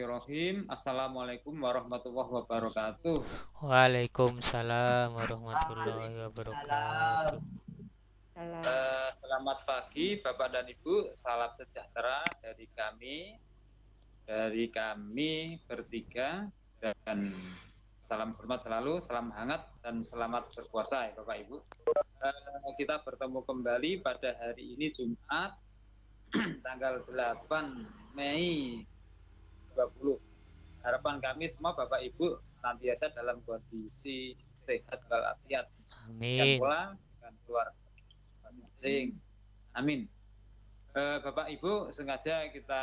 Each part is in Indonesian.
Bismillahirrahmanirrahim. Assalamualaikum warahmatullahi wabarakatuh. Waalaikumsalam warahmatullahi wabarakatuh. Selamat pagi Bapak dan Ibu. Salam sejahtera dari kami bertiga, dan salam hormat selalu, salam hangat dan selamat berpuasa ya Bapak Ibu. Kita bertemu kembali pada hari ini Jumat tanggal 8 Mei 20. Harapan kami semua Bapak Ibu senantiasa dalam kondisi sehat walafiat dan Amin. pula dan keluarga masing-masing. Amin. Bapak Ibu, sengaja kita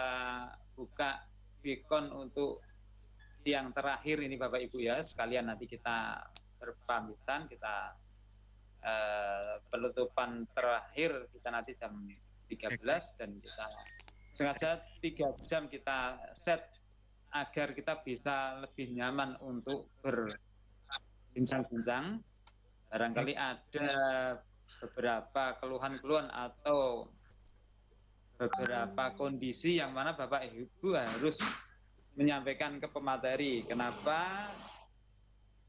buka Vicon untuk yang terakhir ini Bapak Ibu ya. Sekalian nanti kita berpamitan, kita penutupan terakhir kita nanti jam 13 dan kita sengaja 3 jam kita set agar kita bisa lebih nyaman untuk berbincang-bincang. Barangkali ada beberapa keluhan-keluhan atau beberapa kondisi yang mana Bapak Ibu harus menyampaikan ke pemateri. Kenapa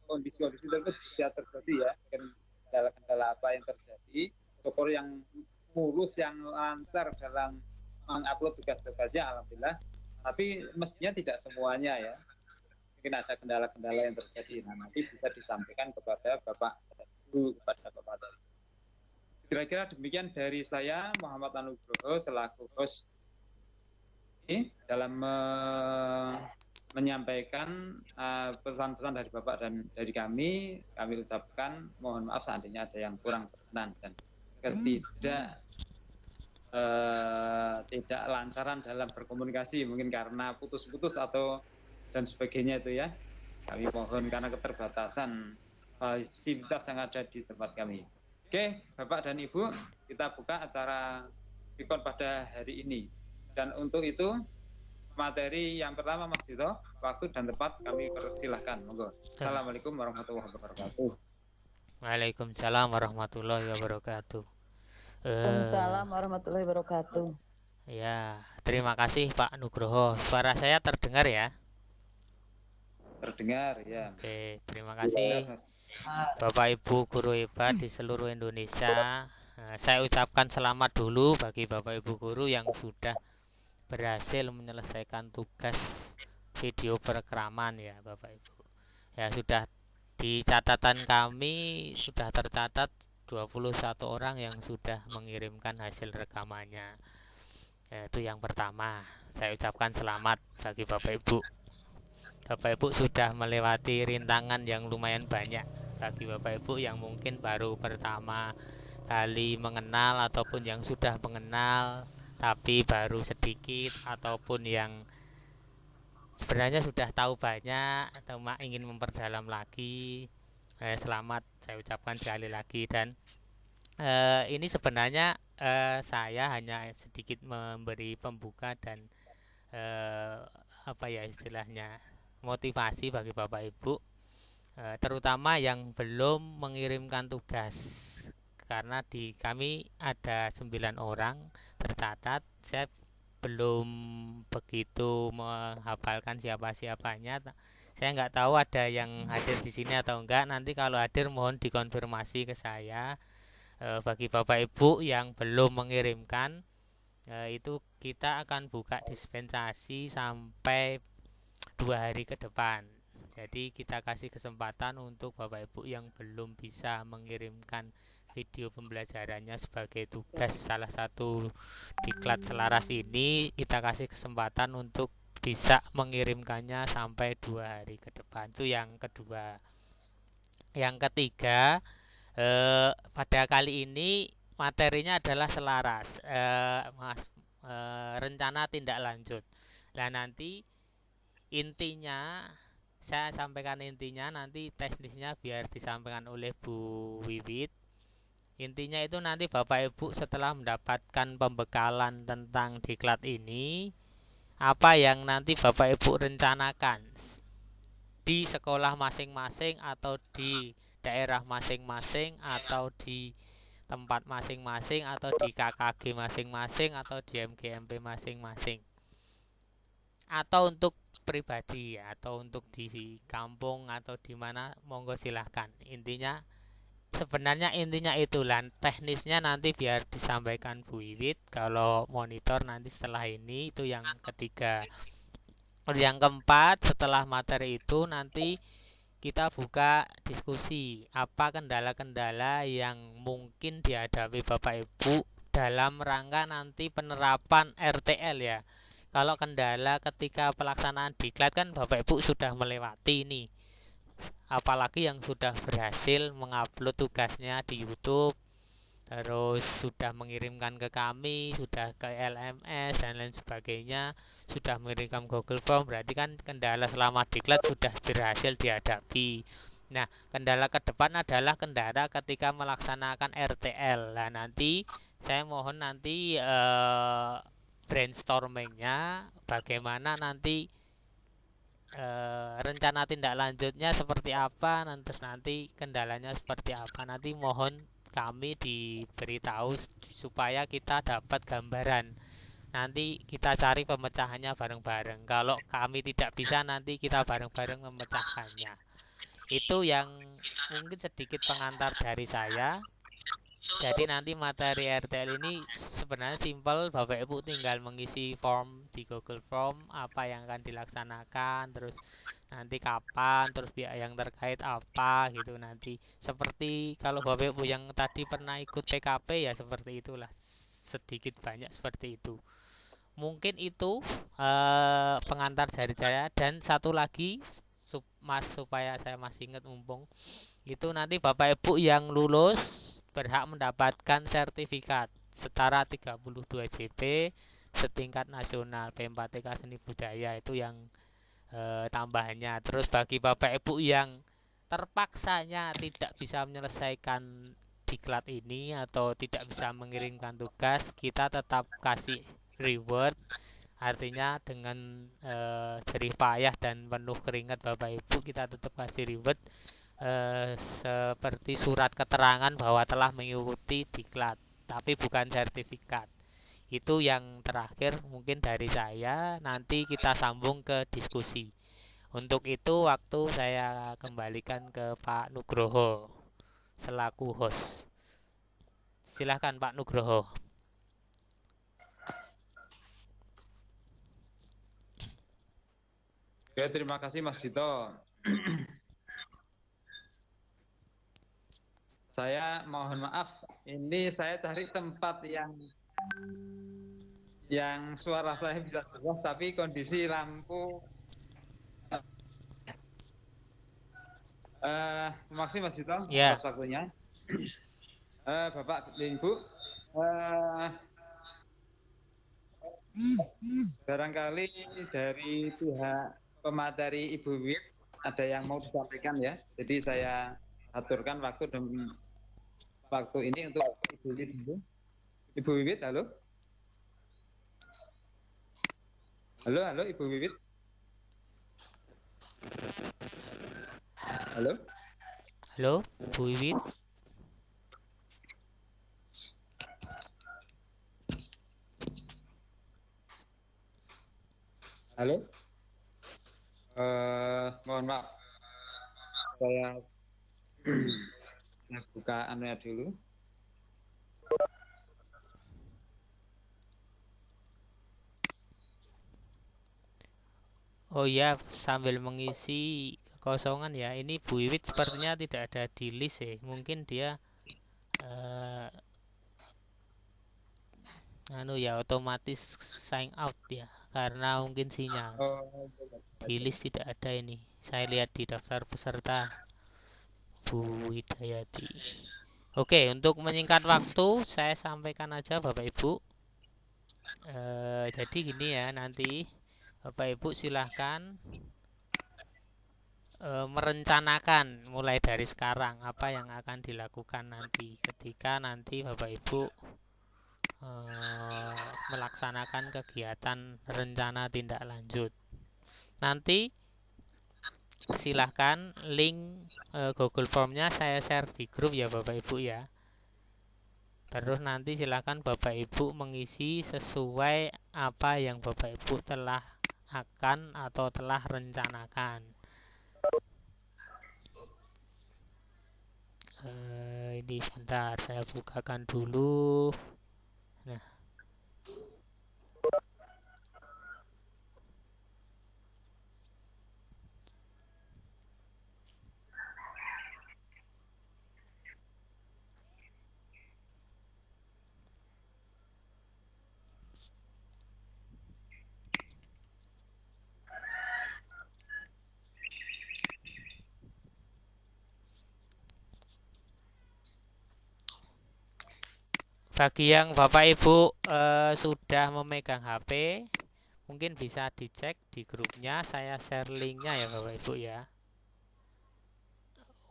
kondisi-kondisi tersebut bisa terjadi ya, kendala-kendala apa yang terjadi, dokter yang mulus, yang lancar dalam mengupload tugas-tugasnya, alhamdulillah. Tapi mestinya tidak semuanya ya. Mungkin ada kendala-kendala yang terjadi. Nah, nanti bisa disampaikan kepada Bapak Ibu, kepada Bapak Tadi. Kira-kira demikian dari saya, Muhammad Anugroho, selaku host ini dalam menyampaikan pesan-pesan dari Bapak dan dari kami ucapkan mohon maaf seandainya ada yang kurang berkenan dan tidak lancaran dalam berkomunikasi, mungkin karena putus-putus atau dan sebagainya itu ya. Kami mohon karena keterbatasan fasilitas yang ada di tempat kami. Oke, Bapak dan Ibu, kita buka acara Vicon pada hari ini. Dan untuk itu, materi yang pertama Mas Dito, waktu dan tempat kami persilahkan. Monggo. Assalamualaikum warahmatullahi wabarakatuh. Waalaikumsalam warahmatullahi wabarakatuh. Waalaikumsalam warahmatullahi wabarakatuh. Ya, terima kasih Pak Nugroho. Suara saya terdengar ya? Terdengar ya. Oke, terima kasih Bapak Ibu guru hebat di seluruh Indonesia. Saya ucapkan selamat dulu bagi Bapak Ibu guru yang sudah berhasil menyelesaikan tugas video perekeraman ya Bapak Ibu. Ya, sudah di catatan kami sudah tercatat 21 orang yang sudah mengirimkan hasil rekamannya. Ya, itu yang pertama. Saya ucapkan selamat bagi Bapak Ibu. Bapak Ibu sudah melewati rintangan yang lumayan banyak. Bagi Bapak Ibu yang mungkin baru pertama kali mengenal ataupun yang sudah mengenal tapi baru sedikit, ataupun yang sebenarnya sudah tahu banyak atau ingin memperdalam lagi, selamat saya ucapkan sekali lagi. Dan ini sebenarnya saya hanya sedikit memberi pembuka dan apa ya istilahnya motivasi bagi Bapak Ibu, terutama yang belum mengirimkan tugas, karena di kami ada 9 orang tercatat. Saya belum begitu menghafalkan siapa-siapanya. Saya nggak tahu ada yang hadir di sini atau enggak. Nanti kalau hadir mohon dikonfirmasi ke saya. Bagi Bapak Ibu yang belum mengirimkan, itu kita akan buka dispensasi sampai 2 hari ke depan. Jadi kita kasih kesempatan untuk Bapak Ibu yang belum bisa mengirimkan video pembelajarannya sebagai tugas salah satu diklat selaras ini, kita kasih kesempatan untuk bisa mengirimkannya sampai 2 hari ke depan. Itu yang kedua. Yang ketiga, pada kali ini materinya adalah selaras, rencana tindak lanjut. Nah, nanti intinya saya sampaikan, intinya nanti teknisnya biar disampaikan oleh Bu Wiwit. Intinya itu nanti Bapak Ibu setelah mendapatkan pembekalan tentang diklat ini, apa yang nanti Bapak Ibu rencanakan di sekolah masing-masing atau di daerah masing-masing atau di tempat masing-masing atau di KKG masing-masing atau di MGMP masing-masing, atau untuk pribadi ya, atau untuk di kampung atau di mana monggo silahkan. Sebenarnya intinya itulah, teknisnya nanti biar disampaikan Bu Wiwit. Kalau monitor nanti setelah ini, itu yang ketiga. Yang keempat, setelah materi itu nanti kita buka diskusi apa kendala-kendala yang mungkin dihadapi Bapak Ibu dalam rangka nanti penerapan RTL ya. Kalau kendala ketika pelaksanaan diklat kan Bapak Ibu sudah melewati nih, apalagi yang sudah berhasil mengupload tugasnya di YouTube, terus sudah mengirimkan ke kami, sudah ke LMS dan lain sebagainya, sudah mengirimkan Google Form, berarti kan kendala selama diklat sudah berhasil dihadapi. Nah, kendala ke depan adalah kendala ketika melaksanakan RTL. Nah, nanti saya mohon nanti brainstormingnya bagaimana nanti rencana tindak lanjutnya seperti apa, nanti kendalanya seperti apa, nanti mohon kami diberitahu supaya kita dapat gambaran. Nanti kita cari pemecahannya bareng-bareng. Kalau kami tidak bisa, nanti kita bareng-bareng memecahkannya. Itu yang mungkin sedikit pengantar dari saya. Jadi nanti materi RTL ini sebenarnya simpel, Bapak Ibu tinggal mengisi form di Google Form apa yang akan dilaksanakan, terus nanti kapan, terus pihak yang terkait apa gitu. Nanti seperti kalau Bapak Ibu yang tadi pernah ikut PKP ya seperti itulah, sedikit banyak seperti itu. Mungkin itu pengantar dari saya. Dan satu lagi supaya saya masih ingat mumpung, itu nanti Bapak Ibu yang lulus berhak mendapatkan sertifikat setara 32 JP setingkat nasional P4TK Seni Budaya, itu yang tambahannya. Terus bagi Bapak Ibu yang terpaksanya tidak bisa menyelesaikan diklat ini atau tidak bisa mengirimkan tugas, kita tetap kasih reward. Artinya dengan jerih payah dan penuh keringat Bapak Ibu, kita tetap kasih reward seperti surat keterangan bahwa telah mengikuti diklat, tapi bukan sertifikat. Itu yang terakhir mungkin dari saya. Nanti kita sambung ke diskusi. Untuk itu waktu saya kembalikan ke Pak Nugroho selaku host. Silahkan Pak Nugroho. Oke, terima kasih Mas Dito. Saya mohon maaf, ini saya cari tempat yang suara saya bisa jelas, tapi kondisi lampu. Terima kasih Mas Dito atas waktunya. Bapak dan Ibu, barangkali dari pihak pemateri Ibu Wiwit ada yang mau disampaikan ya. Jadi saya aturkan waktu ini untuk Ibu Wiwit dulu. Ibu Wiwit, halo? Halo Ibu Wiwit? Halo? Halo, Bu Wiwit? Halo? Mohon maaf. Saya buka anunya dulu. Oh ya, sambil mengisi kekosongan ya. Ini Bu Wiwit sepertinya tidak ada di list ya. Mungkin dia otomatis sign out ya, karena mungkin sinyal. Di list tidak ada ini. Saya lihat di daftar peserta Bu Widayati. Oke, untuk menyingkat waktu saya sampaikan aja Bapak Ibu. Jadi gini ya, nanti Bapak Ibu silahkan merencanakan mulai dari sekarang apa yang akan dilakukan nanti ketika nanti Bapak Ibu melaksanakan kegiatan rencana tindak lanjut. Nanti silahkan link Google Formnya saya share di grup ya Bapak Ibu ya. Terus nanti silahkan Bapak Ibu mengisi sesuai apa yang Bapak Ibu telah akan atau telah rencanakan. Ini sebentar saya bukakan dulu. Nah, bagi yang Bapak Ibu sudah memegang HP, mungkin bisa dicek di grupnya. Saya share linknya ya Bapak Ibu ya,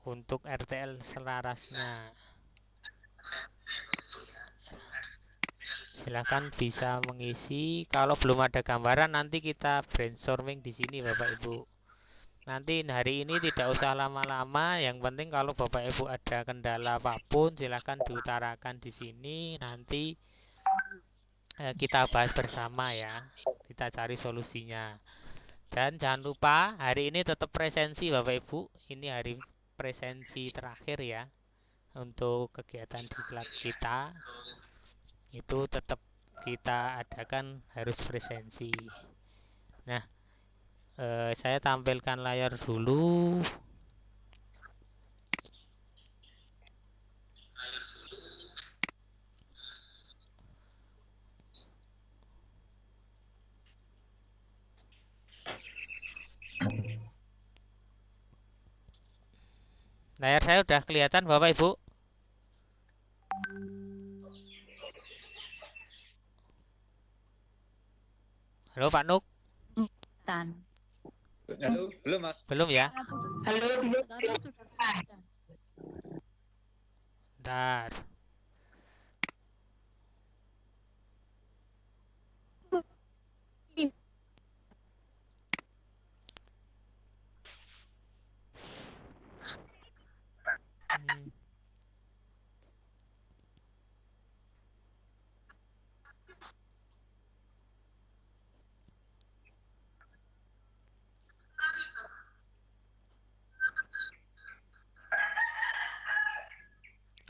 untuk RTL selarasnya. Silahkan bisa mengisi. Kalau belum ada gambaran, nanti kita brainstorming di sini Bapak Ibu. Nanti hari ini tidak usah lama-lama. Yang penting kalau Bapak Ibu ada kendala apapun, silahkan diutarakan di sini. Nanti kita bahas bersama ya. Kita cari solusinya. Dan jangan lupa hari ini tetap presensi Bapak Ibu. Ini hari presensi terakhir ya untuk kegiatan diklat kita. Itu tetap kita adakan harus presensi. Nah, saya tampilkan layar dulu. Layar saya sudah kelihatan Bapak Ibu? Halo Pak Nuk? Halo, belum Mas. Belum ya? Halo, belum. Bentar.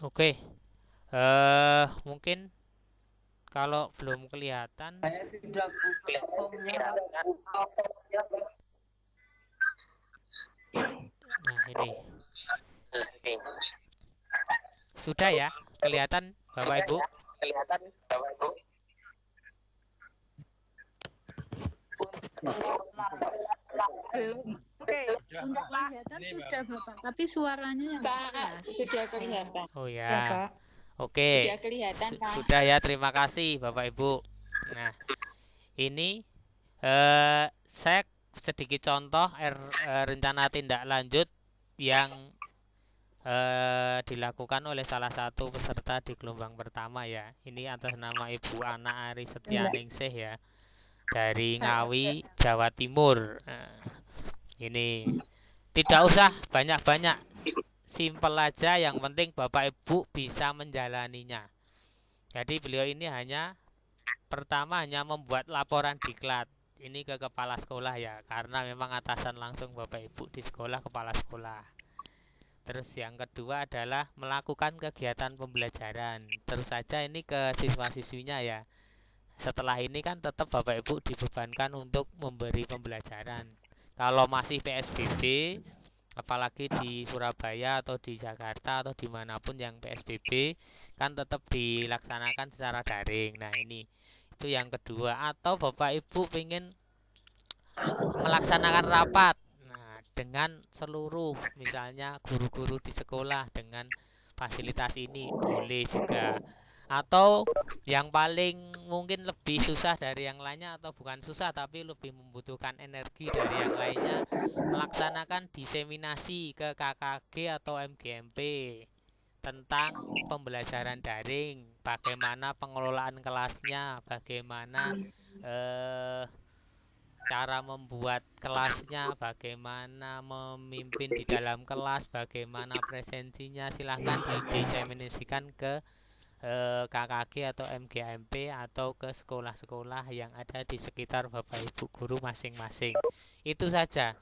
Oke. Mungkin kalau belum kelihatan. Saya sudah buka formnya. Nah, ini. Sudah ya? Kelihatan Bapak Ibu? Oke, untuk kelihatan sudah Bapak, tapi suaranya yang sudah kelihatan. Oh ya. Oke. Sudah kelihatan Pak. Sudah ya, terima kasih Bapak Ibu. Nah, ini saya sedikit contoh rencana tindak lanjut yang dilakukan oleh salah satu peserta di gelombang pertama ya. Ini atas nama Ibu Ana Ari Setianingsih ya, dari Ngawi, Jawa Timur. Ini tidak usah banyak-banyak, simpel aja, yang penting Bapak Ibu bisa menjalaninya. Jadi beliau ini pertama hanya membuat laporan diklat ini ke kepala sekolah ya, karena memang atasan langsung Bapak Ibu di sekolah, kepala sekolah. Terus yang kedua adalah melakukan kegiatan pembelajaran. Terus saja ini ke siswa-siswinya ya. Setelah ini kan tetap Bapak Ibu dibebankan untuk memberi pembelajaran. Kalau masih PSBB, apalagi di Surabaya atau di Jakarta atau dimanapun yang PSBB, kan tetap dilaksanakan secara daring. Nah ini itu yang kedua. Atau Bapak Ibu ingin melaksanakan rapat dengan seluruh misalnya guru-guru di sekolah dengan fasilitas ini boleh juga. Atau yang paling mungkin lebih susah dari yang lainnya, atau bukan susah tapi lebih membutuhkan energi dari yang lainnya, melaksanakan diseminasi ke KKG atau MGMP tentang pembelajaran daring, bagaimana pengelolaan kelasnya, bagaimana cara membuat kelasnya, bagaimana memimpin di dalam kelas, bagaimana presensinya. Silahkan diseminasikan ke KKG atau MGMP atau ke sekolah-sekolah yang ada di sekitar Bapak Ibu guru masing-masing. Itu saja.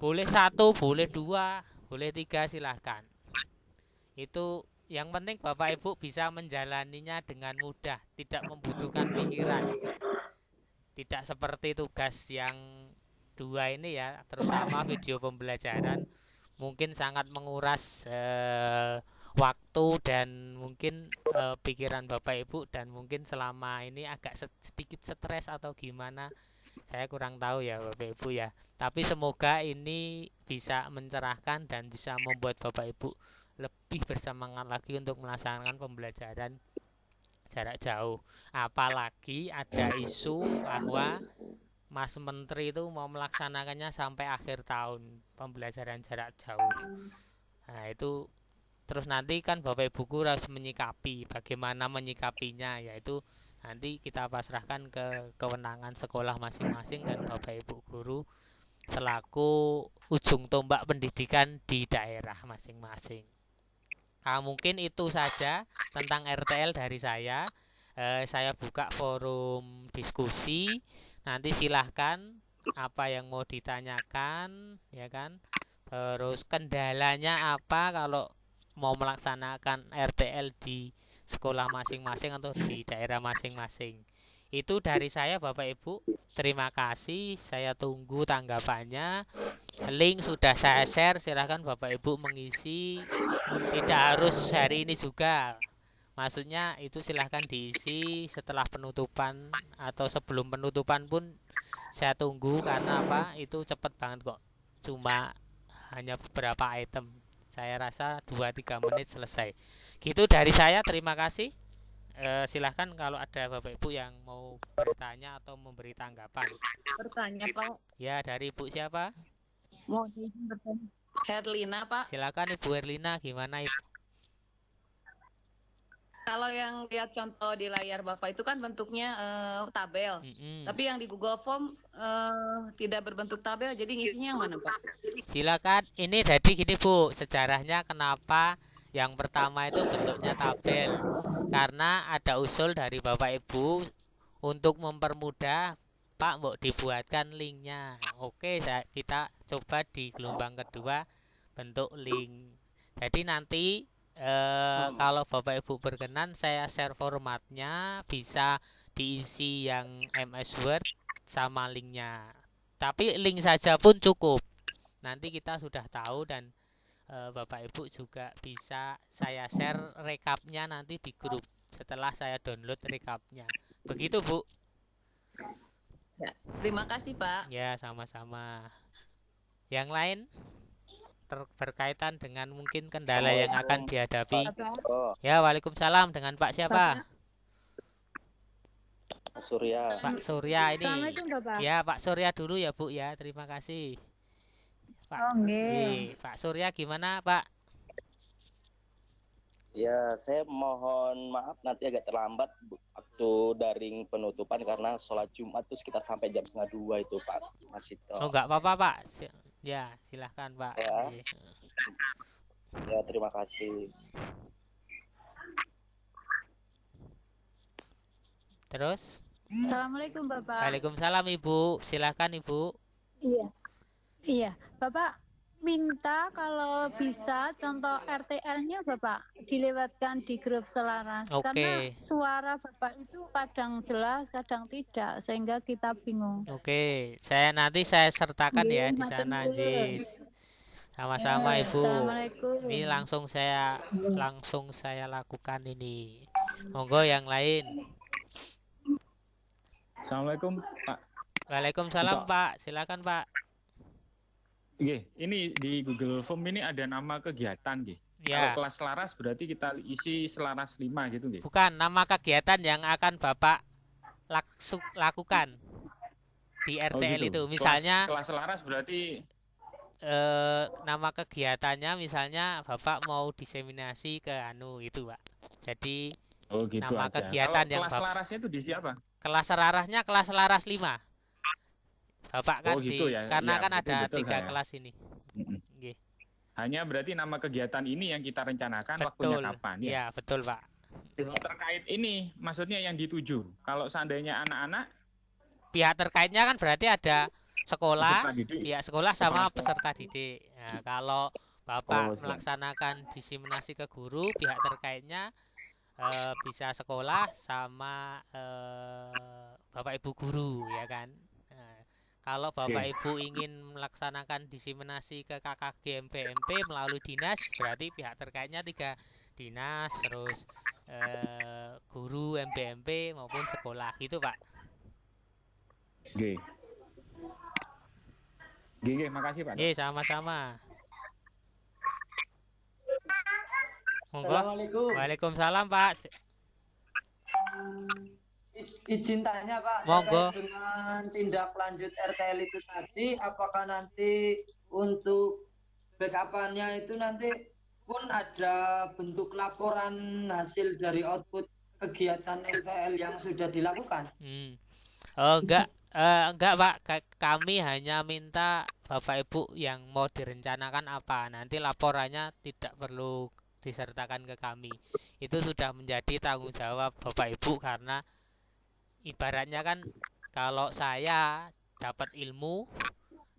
Boleh 1, boleh 2, boleh 3, silahkan. Itu yang penting Bapak Ibu bisa menjalaninya dengan mudah, tidak membutuhkan pikiran. Tidak seperti tugas yang 2 ini ya, terutama video pembelajaran mungkin sangat menguras waktu dan mungkin pikiran Bapak Ibu, dan mungkin selama ini agak sedikit stres atau gimana, saya kurang tahu ya Bapak Ibu ya. Tapi semoga ini bisa mencerahkan dan bisa membuat Bapak Ibu lebih bersemangat lagi untuk melaksanakan pembelajaran jarak jauh. Apalagi ada isu bahwa Mas Menteri itu mau melaksanakannya sampai akhir tahun pembelajaran jarak jauh. Nah itu terus nanti kan Bapak Ibu guru harus menyikapi, bagaimana menyikapinya, yaitu nanti kita pasrahkan ke kewenangan sekolah masing-masing dan Bapak Ibu guru selaku ujung tombak pendidikan di daerah masing-masing. Nah, mungkin itu saja tentang RTL dari saya. Saya buka forum diskusi. Nanti silahkan apa yang mau ditanyakan, ya kan. Terus kendalanya apa kalau mau melaksanakan RTL di sekolah masing-masing atau di daerah masing-masing. Itu dari saya Bapak Ibu. Terima kasih. Saya tunggu tanggapannya. Link sudah saya share. Silahkan Bapak Ibu mengisi. Tidak harus hari ini juga. Maksudnya itu silahkan diisi setelah penutupan atau sebelum penutupan pun saya tunggu, karena apa? Itu cepat banget kok. Cuma hanya beberapa item. Saya rasa 2-3 menit selesai. Gitu dari saya, terima kasih. Silahkan kalau ada Bapak Ibu yang mau bertanya atau memberi tanggapan. Bertanya Pak. Ya, dari Ibu siapa? Mau bertanya. Herlina Pak. Silakan Ibu Herlina, gimana Ibu? Kalau yang lihat contoh di layar Bapak itu kan bentuknya tabel. Tapi yang di Google Form tidak berbentuk tabel, jadi ngisinya yang mana Pak? Silakan. Ini jadi gini Bu, sejarahnya kenapa yang pertama itu bentuknya tabel. Karena ada usul dari Bapak Ibu untuk mempermudah, Pak, mau dibuatkan linknya. Oke, kita coba di gelombang kedua bentuk link. Jadi nanti kalau Bapak Ibu berkenan, saya share formatnya, bisa diisi yang MS Word sama linknya. Tapi link saja pun cukup. Nanti kita sudah tahu, dan Bapak Ibu juga bisa saya share rekapnya nanti di grup setelah saya download rekapnya. Begitu Bu. Ya, terima kasih Pak. Ya, sama-sama. Yang lain berkaitan dengan mungkin kendala yang akan dihadapi. Ya, waalaikumsalam. Dengan Pak siapa? Pak Surya. Pak Surya ini. Assalamualaikum Bapak. Ya, Pak Surya dulu ya Bu ya. Terima kasih. Pak. Pak Surya gimana Pak? Ya, saya mohon maaf nanti agak terlambat waktu daring penutupan karena sholat Jumat itu sekitar sampai jam 1:30 itu Pak Mas Ito. Oh, enggak apa-apa Pak. Ya, silahkan Pak. Ya, terima kasih. Terus? Assalamualaikum Bapak. Waalaikumsalam Ibu. Silahkan Ibu. Iya, Bapak minta kalau bisa contoh RTL-nya Bapak dilewatkan di grup Selaras. Karena suara Bapak itu kadang jelas, kadang tidak, sehingga kita bingung. Oke, nanti saya sertakan ya di sana, Jis. Sama-sama Ibu. Ini langsung saya lakukan ini. Monggo yang lain. Assalamualaikum Pak. Waalaikumsalam Pak. Silakan Pak. Ini di Google Form ini ada nama kegiatan, Ya. Kalau kelas selaras berarti kita isi selaras 5 gitu, Bukan, nama kegiatan yang akan Bapak lakukan di RTL itu. Misalnya kelas selaras berarti nama kegiatannya misalnya Bapak mau diseminasi ke itu, Pak. Jadi gitu nama aja. kegiatan Kalau yang kelas selarasnya itu di siapa? Kelas selarasnya kelas selaras 5. Bapak kan gitu ya. Karena ya, kan ada 3 saya. kelas ini. Hanya berarti nama kegiatan ini yang kita rencanakan betul. Waktunya kapan ya? Betul Pak. pihak terkait ini maksudnya yang dituju. Kalau seandainya anak-anak, pihak terkaitnya kan berarti ada sekolah, peserta didik, pihak sekolah sama kepala sekolah. peserta didik. Nah, kalau Bapak melaksanakan diseminasi ke guru, pihak terkaitnya bisa sekolah sama Bapak Ibu guru, ya kan. Nah, kalau Bapak Ibu ingin melaksanakan diseminasi ke KKG MPMP melalui dinas, berarti pihak terkaitnya 3 dinas, terus guru MPMP maupun sekolah, gitu Pak. Oke, makasih Pak. Oke, sama-sama. Assalamualaikum. Waalaikumsalam Pak. Izin tanya Pak, monggo. Dengan tindak lanjut RTL itu tadi, apakah nanti untuk backup-nya itu nanti pun ada bentuk laporan hasil dari output kegiatan RTL yang sudah dilakukan? Enggak Pak, kami hanya minta Bapak Ibu yang mau direncanakan apa, nanti laporannya tidak perlu disertakan ke kami. Itu sudah menjadi tanggung jawab Bapak Ibu, karena ibaratnya kan kalau saya dapat ilmu,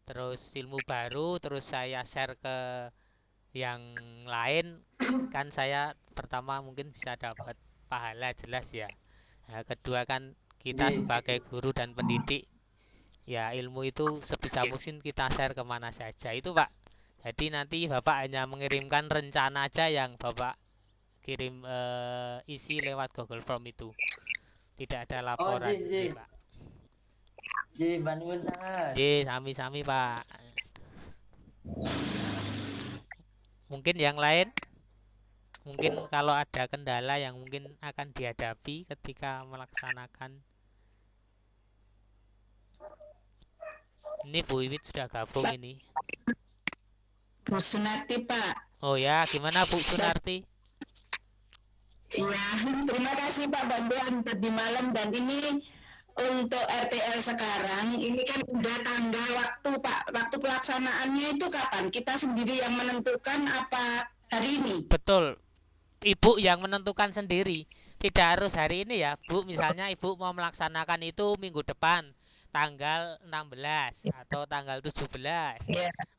terus ilmu baru, terus saya share ke yang lain, kan saya pertama mungkin bisa dapat pahala, jelas ya. Nah, kedua kan kita sebagai guru dan pendidik, ya ilmu itu sebisa mungkin kita share kemana saja, itu Pak. Jadi nanti Bapak hanya mengirimkan rencana aja yang Bapak kirim isi lewat Google Form itu. Tidak ada laporan, Pak. Bantuan sangat. Sami-sami Pak. Mungkin yang lain? Mungkin kalau ada kendala yang mungkin akan dihadapi ketika melaksanakan. Ini Bu Iwit sudah gabung ini. Bu Sunarti Pak. Oh ya, gimana Bu Sunarti? Iya, terima kasih Pak bantuan tadi malam. Dan ini untuk RTL sekarang, ini kan udah tanggal waktu Pak. Waktu pelaksanaannya itu kapan? Kita sendiri yang menentukan apa hari ini? Betul, Ibu yang menentukan sendiri. Tidak harus hari ini ya Bu. Misalnya Ibu mau melaksanakan itu minggu depan, tanggal 16 atau tanggal 17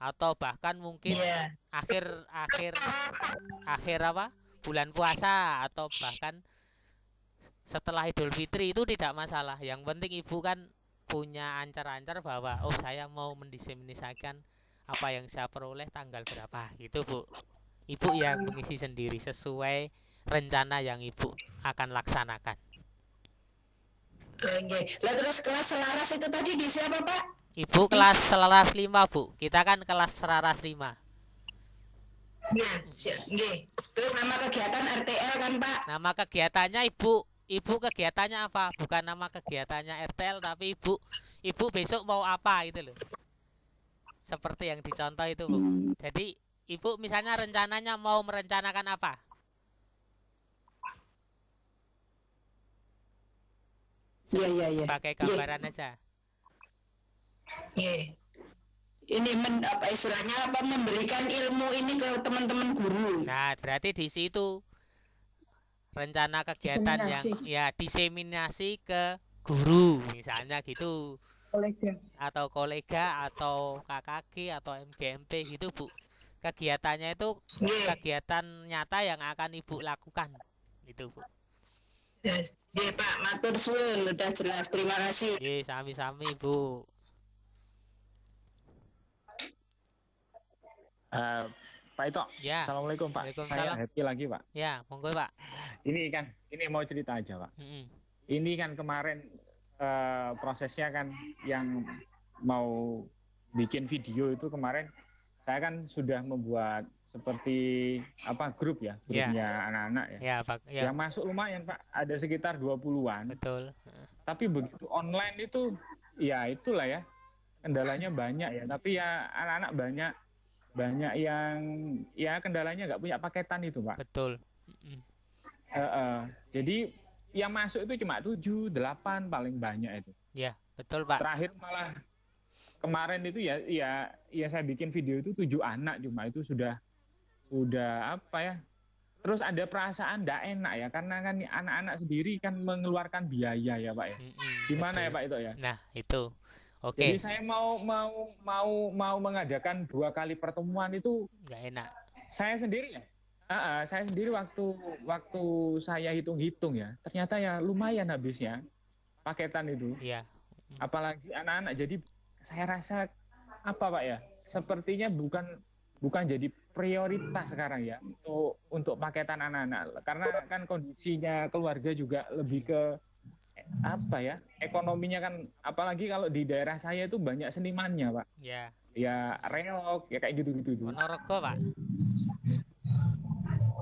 atau bahkan mungkin akhir apa bulan puasa atau bahkan setelah Idul Fitri, itu tidak masalah. Yang penting Ibu kan punya ancar-ancar bahwa oh saya mau mendiseminasikan apa yang saya peroleh tanggal berapa, gitu Bu. Ibu yang mengisi sendiri sesuai rencana yang Ibu akan laksanakan. Lah terus kelas selaras itu tadi di siapa Pak? Ibu kelas selaras 5 Bu. Kita kan kelas selaras 5. Ya, terus nama kegiatan RTL kan Pak? Nama kegiatannya Ibu kegiatannya apa? Bukan nama kegiatannya RTL, tapi Ibu besok mau apa gitu loh. Seperti yang dicontoh itu Bu. Jadi Ibu misalnya rencananya mau merencanakan apa? Iya. Pakai gambaran aja. Iya. Ini apa istilahnya apa, memberikan ilmu ini ke teman-teman guru. Nah, berarti di situ rencana kegiatan yang ya diseminasi ke guru misalnya gitu. Atau kolega atau KKG atau MGMP gitu Bu. Kegiatannya itu kegiatan nyata yang akan Ibu lakukan. Itu Bu. Ya Pak, matur suwun, udah jelas, terima kasih. Sami-sami Bu. Pak Ito, ya. Assalamualaikum Pak. Saya happy lagi Pak. Ya, monggo Pak. Ini mau cerita aja Pak. Ini kan kemarin prosesnya kan yang mau bikin video itu kemarin saya kan sudah membuat seperti apa grupnya anak-anak ya. Yang masuk lumayan Pak, ada sekitar 20-an. Betul. Tapi begitu online itu ya itulah ya, kendalanya banyak ya. Tapi ya anak-anak banyak yang ya kendalanya nggak punya paketan itu Pak. Betul. Jadi yang masuk itu cuma 7, 8 paling banyak itu. Ya, betul Pak. Terakhir malah kemarin itu ya saya bikin video itu 7 anak, cuma itu sudah apa ya, terus ada perasaan tidak enak ya, karena kan anak-anak sendiri kan mengeluarkan biaya ya Pak ya. Gimana betul. ya Pak itu ya? Nah itu, oke. Jadi saya mau mengadakan 2 kali pertemuan itu nggak enak. Saya sendiri waktu saya hitung-hitung ya, ternyata ya lumayan habisnya paketan itu. Iya. Apalagi anak-anak. Jadi saya rasa apa Pak ya? Sepertinya bukan jadi prioritas sekarang ya untuk paketan anak-anak, karena kan kondisinya keluarga juga lebih ke apa ya, ekonominya kan, apalagi kalau di daerah saya itu banyak senimannya Pak. Ya. Ya reok ya kayak gitu-gitu tuh. Ponorogo Pak?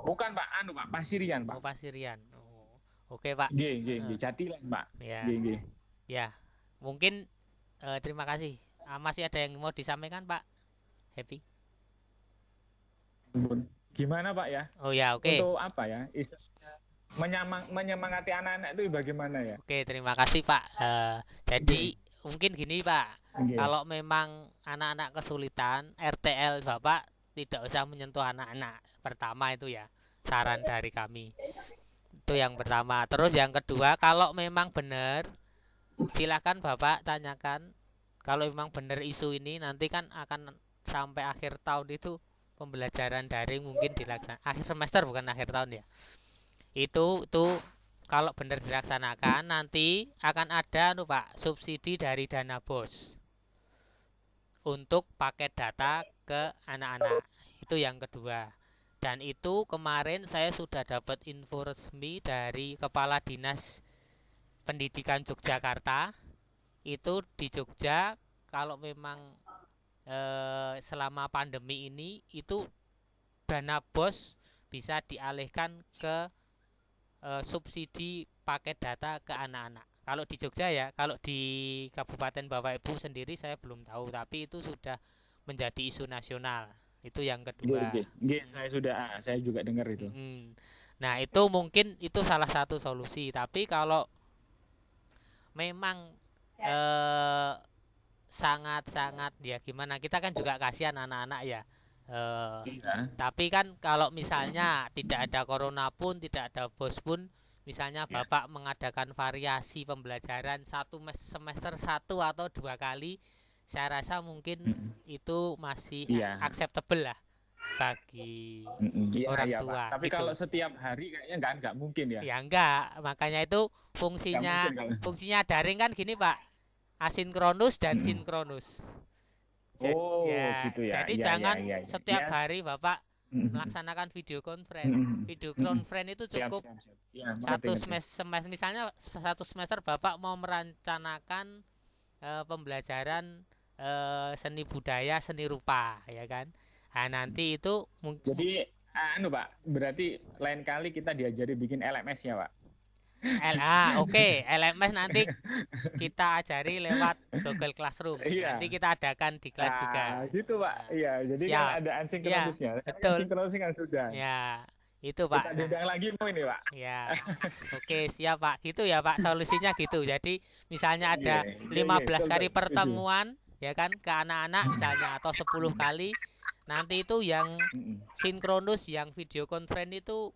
Bukan Pak, Pak Pasirian Pak. Oh Pasirian. Oh. Oke Pak. Nggih, Jatilan Pak. Ya. Nggih. Ya. Mungkin terima kasih. Masih ada yang mau disampaikan Pak Happy? Gimana Pak ya? Oh ya, oke. Untuk apa ya? Menyemangati anak-anak itu bagaimana ya? Oke, terima kasih Pak. Jadi mungkin gini Pak, kalau memang anak-anak kesulitan, RTL Bapak tidak usah menyentuh anak-anak. Pertama itu ya, saran dari kami. Itu yang pertama. Terus yang kedua, kalau memang benar, silakan Bapak tanyakan. Kalau memang benar isu ini, nanti kan akan sampai akhir tahun itu pembelajaran daring mungkin dilaksanakan. Akhir semester bukan akhir tahun ya. Itu kalau benar dilaksanakan nanti akan ada Pak subsidi dari dana BOS untuk paket data ke anak-anak. Itu yang kedua. Dan itu kemarin saya sudah dapat info resmi dari Kepala Dinas Pendidikan Yogyakarta. Itu di Jogja kalau memang selama pandemi ini itu dana BOS bisa dialihkan ke subsidi paket data ke anak-anak. Kalau di Jogja ya, kalau di Kabupaten Bapak Ibu sendiri saya belum tahu, tapi itu sudah menjadi isu nasional. Itu yang kedua. Saya juga dengar itu. Nah itu mungkin itu salah satu solusi. Tapi kalau memang sangat-sangat ya gimana, kita kan juga kasihan anak-anak ya. Tapi kan kalau misalnya tidak ada corona pun, tidak ada BOS pun, misalnya Bapak mengadakan variasi pembelajaran semester 1 atau 2 kali, saya rasa mungkin itu masih acceptable lah bagi orang tua. Tapi gitu. Kalau setiap hari kayaknya nggak mungkin ya. Ya enggak, makanya itu fungsinya daring kan gini Pak, asinkronus dan sinkronus. Gitu ya. Jadi jangan setiap hari Bapak melaksanakan video conference. Video conference itu cukup satu semester, misalnya satu semester Bapak mau merencanakan pembelajaran seni budaya, seni rupa, ya kan? Nah, nanti itu mungkin. Jadi, Pak, berarti lain kali kita diajari bikin LMS ya, Pak? Oke. LMS nanti kita ajari lewat Google Classroom. Nanti kita adakan di kelas juga. Gitu Pak. Iya, jadi kan ada asinkronusnya. Betul. Asinkronus kan sudah. Ya, itu Pak. Kita diundang lagi mau ini Pak. Ya, oke siap Pak. Gitu ya Pak, solusinya gitu. Jadi misalnya ada 15 kali pertemuan, ya kan, ke anak-anak misalnya, atau 10 kali. Nanti itu yang sinkronus, yang video conference itu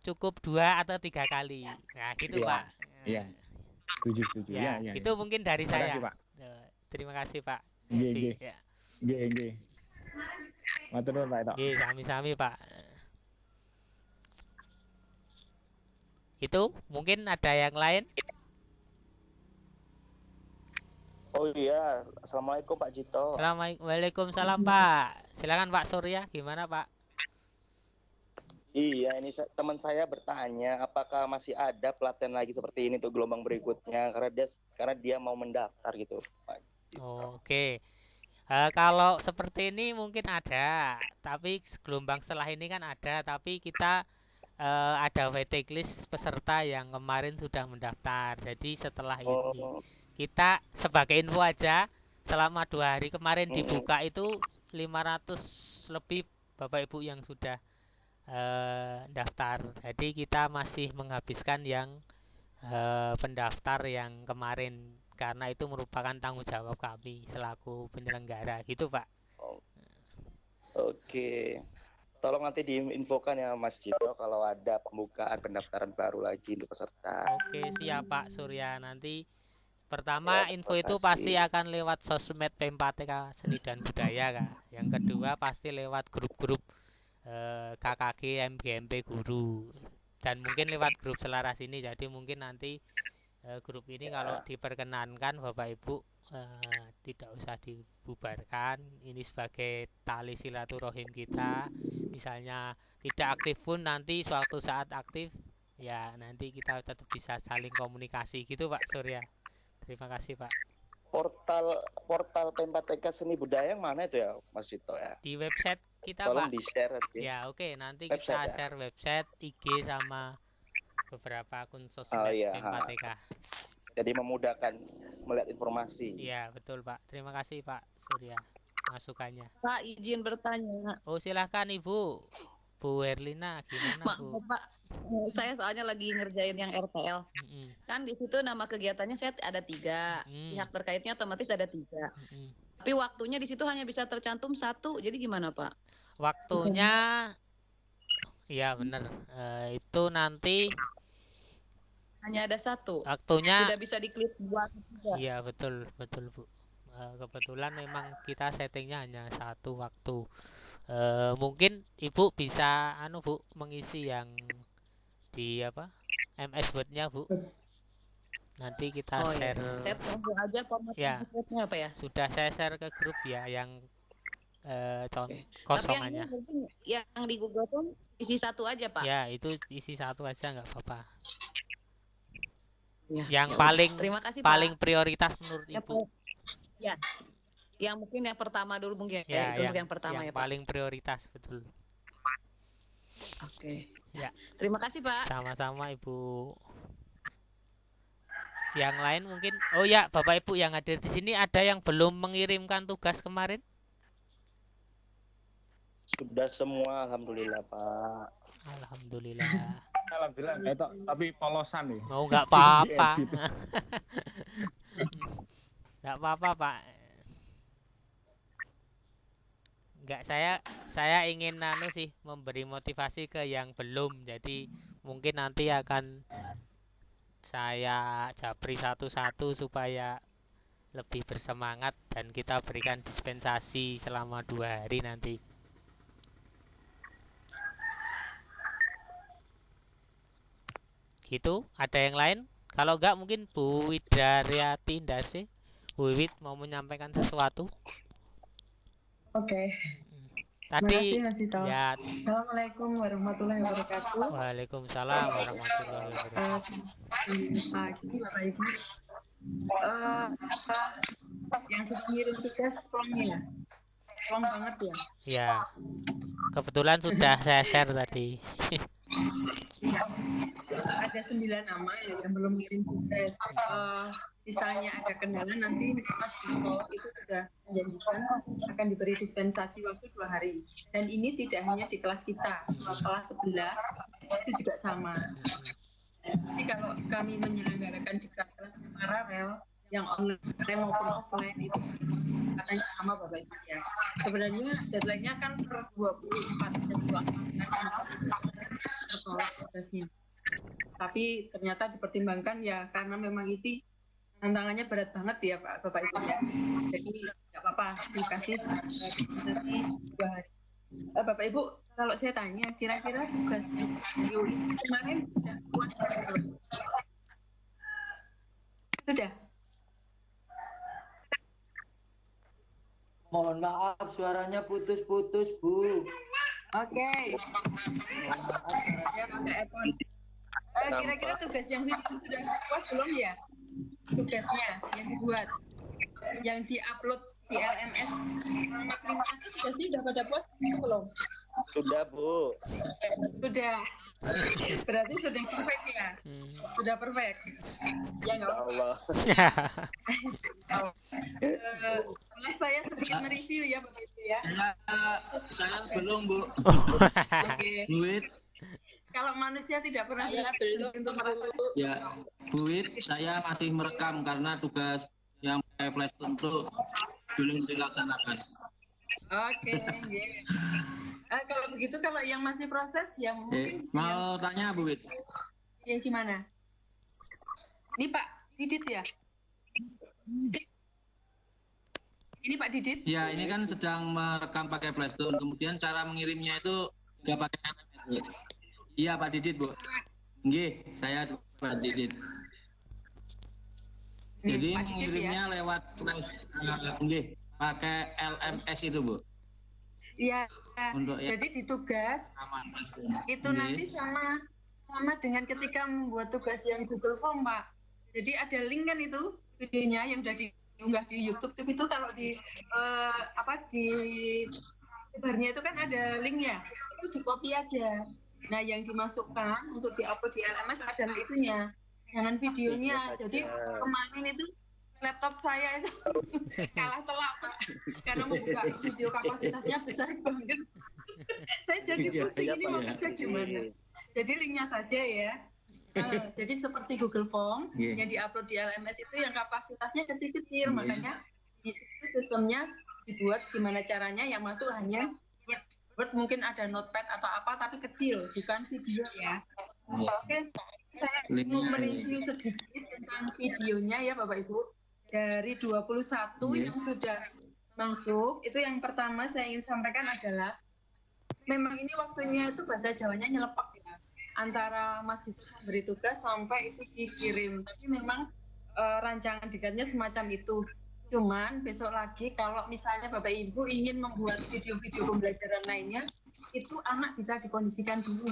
cukup 2 atau 3 kali. Nah, gitu Pak. Iya. Setuju. Ya, itu mungkin dari saya. Kasih, Pak. Terima kasih Pak. Nggih. Matur nuwun Pak. Nggih, sami-sami Pak. Itu mungkin ada yang lain? Oh iya, Assalamualaikum Pak Jito. Waalaikumsalam Pak. Silakan Pak Surya, gimana Pak? Iya, ini teman saya bertanya apakah masih ada pelatihan lagi seperti ini untuk gelombang berikutnya, karena dia mau mendaftar gitu, Pak. Oke. Kalau seperti ini mungkin ada, tapi gelombang setelah ini kan ada, tapi kita ada waiting list peserta yang kemarin sudah mendaftar. Jadi setelah ini kita sebagai info aja, selama 2 hari kemarin dibuka itu 500 lebih Bapak Ibu yang sudah daftar. Jadi kita masih menghabiskan yang pendaftar yang kemarin, karena itu merupakan tanggung jawab kami selaku penyelenggara gitu Pak. Oke. Tolong nanti diinfokan ya Mas Cito kalau ada pembukaan pendaftaran baru lagi untuk peserta. Oke, siap Pak Surya. Nanti pertama info itu pasti akan lewat sosmed P4TK Seni dan Budaya Kak. Yang kedua pasti lewat grup-grup KKG MGMP Guru. Dan mungkin lewat grup Selaras ini. Jadi mungkin nanti grup ini kalau diperkenankan Bapak Ibu tidak usah dibubarkan. Ini sebagai tali silaturahim kita. Misalnya tidak aktif pun nanti suatu saat aktif, ya nanti kita tetap bisa saling komunikasi gitu Pak Surya. Terima kasih Pak. Portal P4TK Seni Budaya yang mana itu ya Mas Cito ya? Di website kita Tolong Pak. di-share. Ya oke, nanti kita share website, IG sama beberapa akun sosmed P4TK. Jadi memudahkan melihat informasi. Iya betul Pak. Terima kasih Pak Surya masukannya. Pak izin bertanya. Oh silahkan Ibu. Bu Herlina gimana Bu? Pak, saya soalnya lagi ngerjain yang RTL. Kan di situ nama kegiatannya saya ada 3. Pihak terkaitnya otomatis ada 3. Tapi waktunya di situ hanya bisa tercantum 1. Jadi gimana Pak? Waktunya ya benar. Itu nanti hanya ada 1. Waktunya tidak bisa diklik buat. Iya betul Bu. Kebetulan memang kita settingnya hanya 1 waktu. Mungkin Ibu bisa Bu mengisi yang di MS Word-nya Bu. Nanti kita share. Saya tunggu aja format MS Word-nya apa ya? Sudah saya share ke grup ya yang kosongannya. Tapi yang di Google pun isi 1 aja Pak. Ya itu isi 1 aja nggak apa-apa. Ya, yang terima kasih, paling Pak. Prioritas menurut Ibu. Ya. Yang mungkin yang pertama dulu mungkin ya, itu yang pertama ya Pak. Paling prioritas betul. Oke. Ya. Terima kasih Pak. Sama-sama Ibu. Yang lain mungkin oh ya Bapak Ibu yang hadir di sini ada yang belum mengirimkan tugas kemarin? Sudah semua alhamdulillah Pak. Alhamdulillah. Alhamdulillah itu tapi polosan nih. Mau nggak apa-apa. Nggak apa-apa Pak. Nggak saya ingin sih memberi motivasi ke yang belum. Jadi mungkin nanti akan saya japri satu-satu supaya lebih bersemangat dan kita berikan dispensasi selama 2 hari nanti. Gitu, ada yang lain? Kalau enggak mungkin Bu Widaryati Ndase. Bu Wid mau menyampaikan sesuatu? Oke. Tadi ya. Assalamualaikum warahmatullahi wabarakatuh. Waalaikumsalam warahmatullahi wabarakatuh. Pagi Bapak Ibu. Yang sudah ngirim tugas plongnya. Plong banget ya. Ya. Kebetulan sudah saya share tadi. Ya. Ada 9 nama yang belum ngirim tugas. Sisanya ada kendala nanti Mas Jiko itu sudah menjanjikan akan diberi dispensasi waktu 2 hari. Dan ini tidak hanya di kelas kita, kelas sebelah itu juga sama. Jadi kalau kami menyelenggarakan di kelas paralel yang online maupun offline itu katanya sama Bapak Ibu ya. Sebenarnya deadline-nya kan per 24 jam tertolak tugasnya. Tapi ternyata dipertimbangkan ya karena memang itu tantangannya berat banget ya Pak Bapak Ibu ya. Jadi nggak apa-apa dikasih dispensasi 2 hari. Bapak Ibu kalau saya tanya kira-kira tugasnya video ini kemarin sudah puas sudah? Mohon maaf suaranya putus-putus Bu. Oke. Ya pakai earphone. Kira-kira tugas yang video sudah puas belum ya? Tugasnya yang dibuat, yang diupload di LMS materinya itu tugasnya sudah pada puas belum? Sudah Bu. Sudah. Berarti sudah perfect ya? Sudah perfect. Ya nggak Allah. Boleh saya sedikit mereview ya Bapak Ibu ya? Saya belum Bu. Oke. Duit. Kalau manusia tidak pernah belum untuk ya Bu Wid, saya masih merekam karena tugas yang pakai flash untuk belum dilaksanakan. Oke, Kalau begitu, kalau yang masih proses yang mungkin mau tanya Bu Wit. Ya gimana? Ini Pak Didit ya? Ini Pak Didit? Ya, ini kan sedang merekam pakai Flashstone. Kemudian cara mengirimnya itu nggak pakai SMS. Iya Pak Didit Bu. Nggih, saya Pak Didit. Jadi Pak mengirimnya Didit, ya? lewat nggih, pakai LMS itu Bu. Iya. Untuk jadi di tugas itu nanti sama dengan ketika membuat tugas yang Google Form Pak. Jadi ada link kan itu videonya yang sudah diunggah di YouTube itu kalau di di sebarnya itu kan ada linknya, itu di copy aja. Nah yang dimasukkan untuk diupload di LMS adalah itunya, jangan videonya. Jadi kemarin itu laptop saya itu kalah telak Pak, karena membuka video kapasitasnya besar banget. Saya jadi pusing ini mau ngecek gimana. Jadi linknya saja ya. Jadi seperti Google Form yang diupload di LMS itu yang kapasitasnya kecil-kecil, makanya di situ sistemnya dibuat gimana caranya yang masuk hanya Word, mungkin ada notepad atau apa tapi kecil, bukan video ya. Oke, saya mau mereview sedikit tentang videonya ya Bapak Ibu. Dari 21 yang sudah masuk, itu yang pertama saya ingin sampaikan adalah memang ini waktunya itu bahasa Jawanya nyelepak ya, antara Mas Dito memberi tugas sampai itu dikirim. Tapi memang rancangan dikatnya semacam itu. Cuman besok lagi kalau misalnya Bapak Ibu ingin membuat video-video pembelajaran lainnya, itu anak bisa dikondisikan dulu.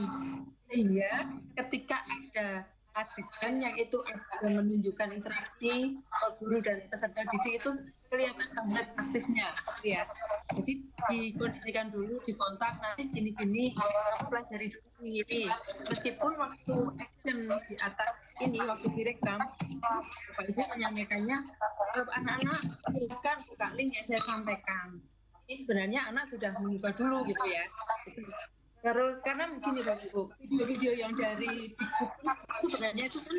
Sehingga ketika ada adegan yang itu ada menunjukkan interaksi guru dan peserta didik itu kelihatan banget aktifnya ya. Jadi dikondisikan dulu, dikontak nanti gini-gini kamu pelajari dulu ini. Meskipun waktu action di atas ini waktu direkam Bapak Ibu menyampaikannya anak-anak silakan buka link yang saya sampaikan. Ini sebenarnya anak sudah membuka dulu gitu ya. Terus karena begini Bapak Ibu, video-video yang dari Dikbud sebenarnya itu kan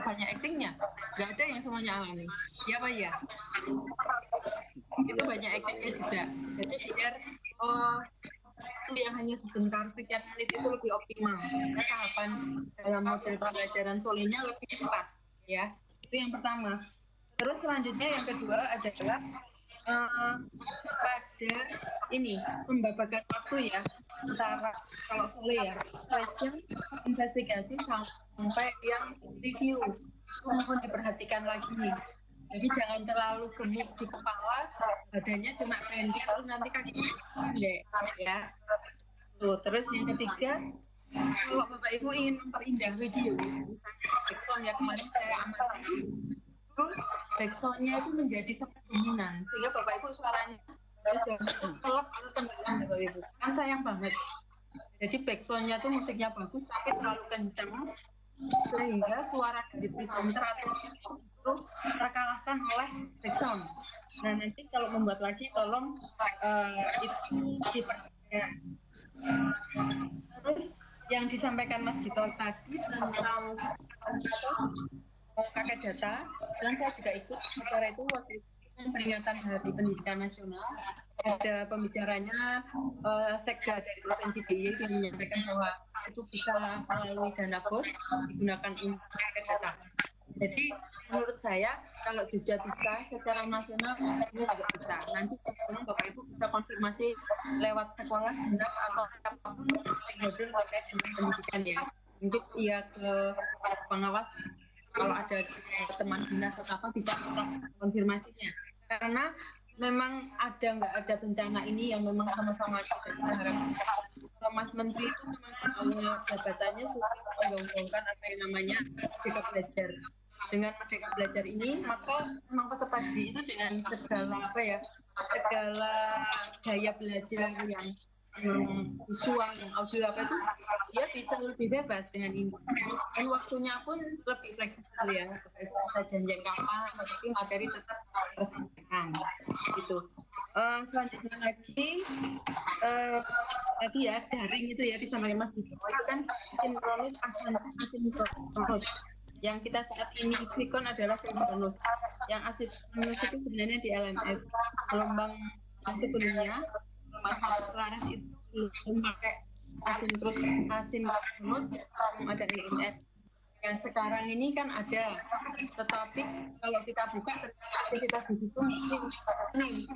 banyak aktingnya, nggak ada yang semuanya alami. Ya Pak ya? Itu banyak aktingnya juga. Jadi biar yang hanya sebentar sekian menit itu lebih optimal. Karena tahapan dalam model pembelajaran solenya lebih pas, ya. Itu yang pertama. Terus selanjutnya yang kedua adalah pada ini pembabakan waktu ya, antara kalau sole ya question, investigasi sampai yang review, mohon diperhatikan lagi nih. Jadi jangan terlalu gemuk di kepala, badannya cuma pendek terus nanti kakinya pendek ya. Tuh, terus yang ketiga, kalau Bapak Ibu ingin memperindah video, misalnya kemarin saya amati, terus backsoundnya itu menjadi sangat dominan sehingga Bapak Ibu suaranya jangan kelap atau tenggelam Bapak Ibu, kan sayang banget. Jadi backsoundnya tuh musiknya bagus tapi terlalu kencang sehingga suara dari presenter atau itu terkalahkan oleh backsound. Nah nanti kalau membuat lagi tolong itu diperhatikan. Terus yang disampaikan Mas Dito tadi tentang pakai data, dan saya juga ikut acara itu waktu itu peringatan Hari Pendidikan Nasional. Ada pembicaranya Sekda dari Provinsi DIY yang menyampaikan bahwa itu bisa melalui dana BOS digunakan untuk pakai data. Jadi menurut saya kalau Jogja bisa secara nasional ini tidak bisa. Nanti Bapak Ibu bisa konfirmasi lewat sekolah, dinas atau apapun stakeholder terkait dengan pendidikan ya. Mungkin ia ke pengawas kalau ada teman dinas atau apa bisa konfirmasinya. Karena memang nggak ada bencana ini yang memang sama-sama kita harapkan. Mas Menteri itu memang jabatannya sudah menggaungkan apa yang namanya Merdeka Belajar. Dengan Merdeka Belajar ini, maka memang peserta didik itu dengan segala gaya belajar yang visual, yang audio apa itu, dia bisa lebih bebas dengan ini. Dan waktunya pun lebih fleksibel ya, bisa janjian kapan, tapi materi tetap tersampaikan. Gitu. Selanjutnya lagi ya daring itu ya disampaikan Mas Dito. Itu kan sinkronis asinkronis. Yang kita saat ini ikon adalah sinkronis. Yang asinkronis itu sebenarnya di LMS. Gelombang yang sebelumnya masalah Laras itu belum pakai asinkronus belum ada LMS. Yang sekarang ini kan ada, tetapi kalau kita buka aktivitas di situ mungkin nih.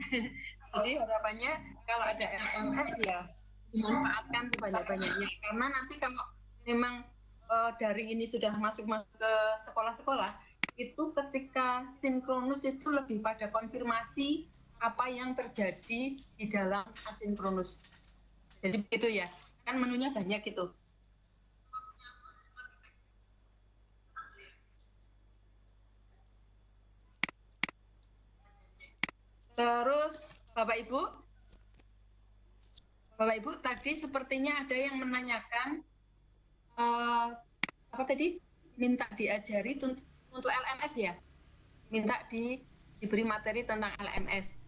Jadi harapannya kalau ada LMS ya dimanfaatkan sebanyak-banyaknya, karena nanti kalau memang dari ini sudah masuk ke sekolah-sekolah, itu ketika sinkronus itu lebih pada konfirmasi apa yang terjadi di dalam asinkronus. Jadi begitu ya, kan menunya banyak itu. Terus Bapak Ibu tadi sepertinya ada yang menanyakan apa tadi, minta diajari untuk LMS ya, minta diberi materi tentang LMS.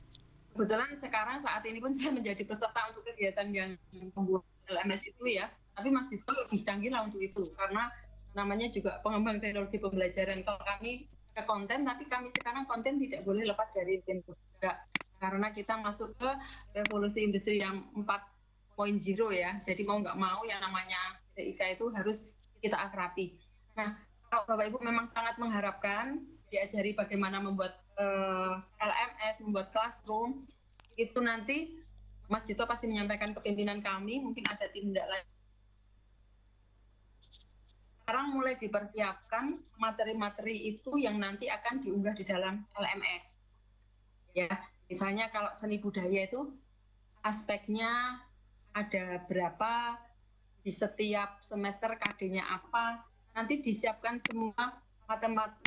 Kebetulan sekarang saat ini pun saya menjadi peserta untuk kegiatan yang membuat LMS itu ya, tapi Mas Dito lebih canggih lah untuk itu, karena namanya juga pengembang teknologi pembelajaran. Kalau kami ke konten, tapi kami sekarang konten tidak boleh lepas dari tempo juga, karena kita masuk ke revolusi industri yang 4.0 ya, jadi mau nggak mau yang namanya TIK itu harus kita akrabi. Nah, kalau Bapak Ibu memang sangat mengharapkan diajari bagaimana membuat LMS, membuat classroom, itu nanti Mas Dito pasti menyampaikan ke pimpinan kami, mungkin ada tindak lanjut. Sekarang mulai dipersiapkan materi-materi itu yang nanti akan diunggah di dalam LMS. Ya, misalnya kalau seni budaya itu aspeknya ada berapa, di setiap semester KD-nya apa, nanti disiapkan semua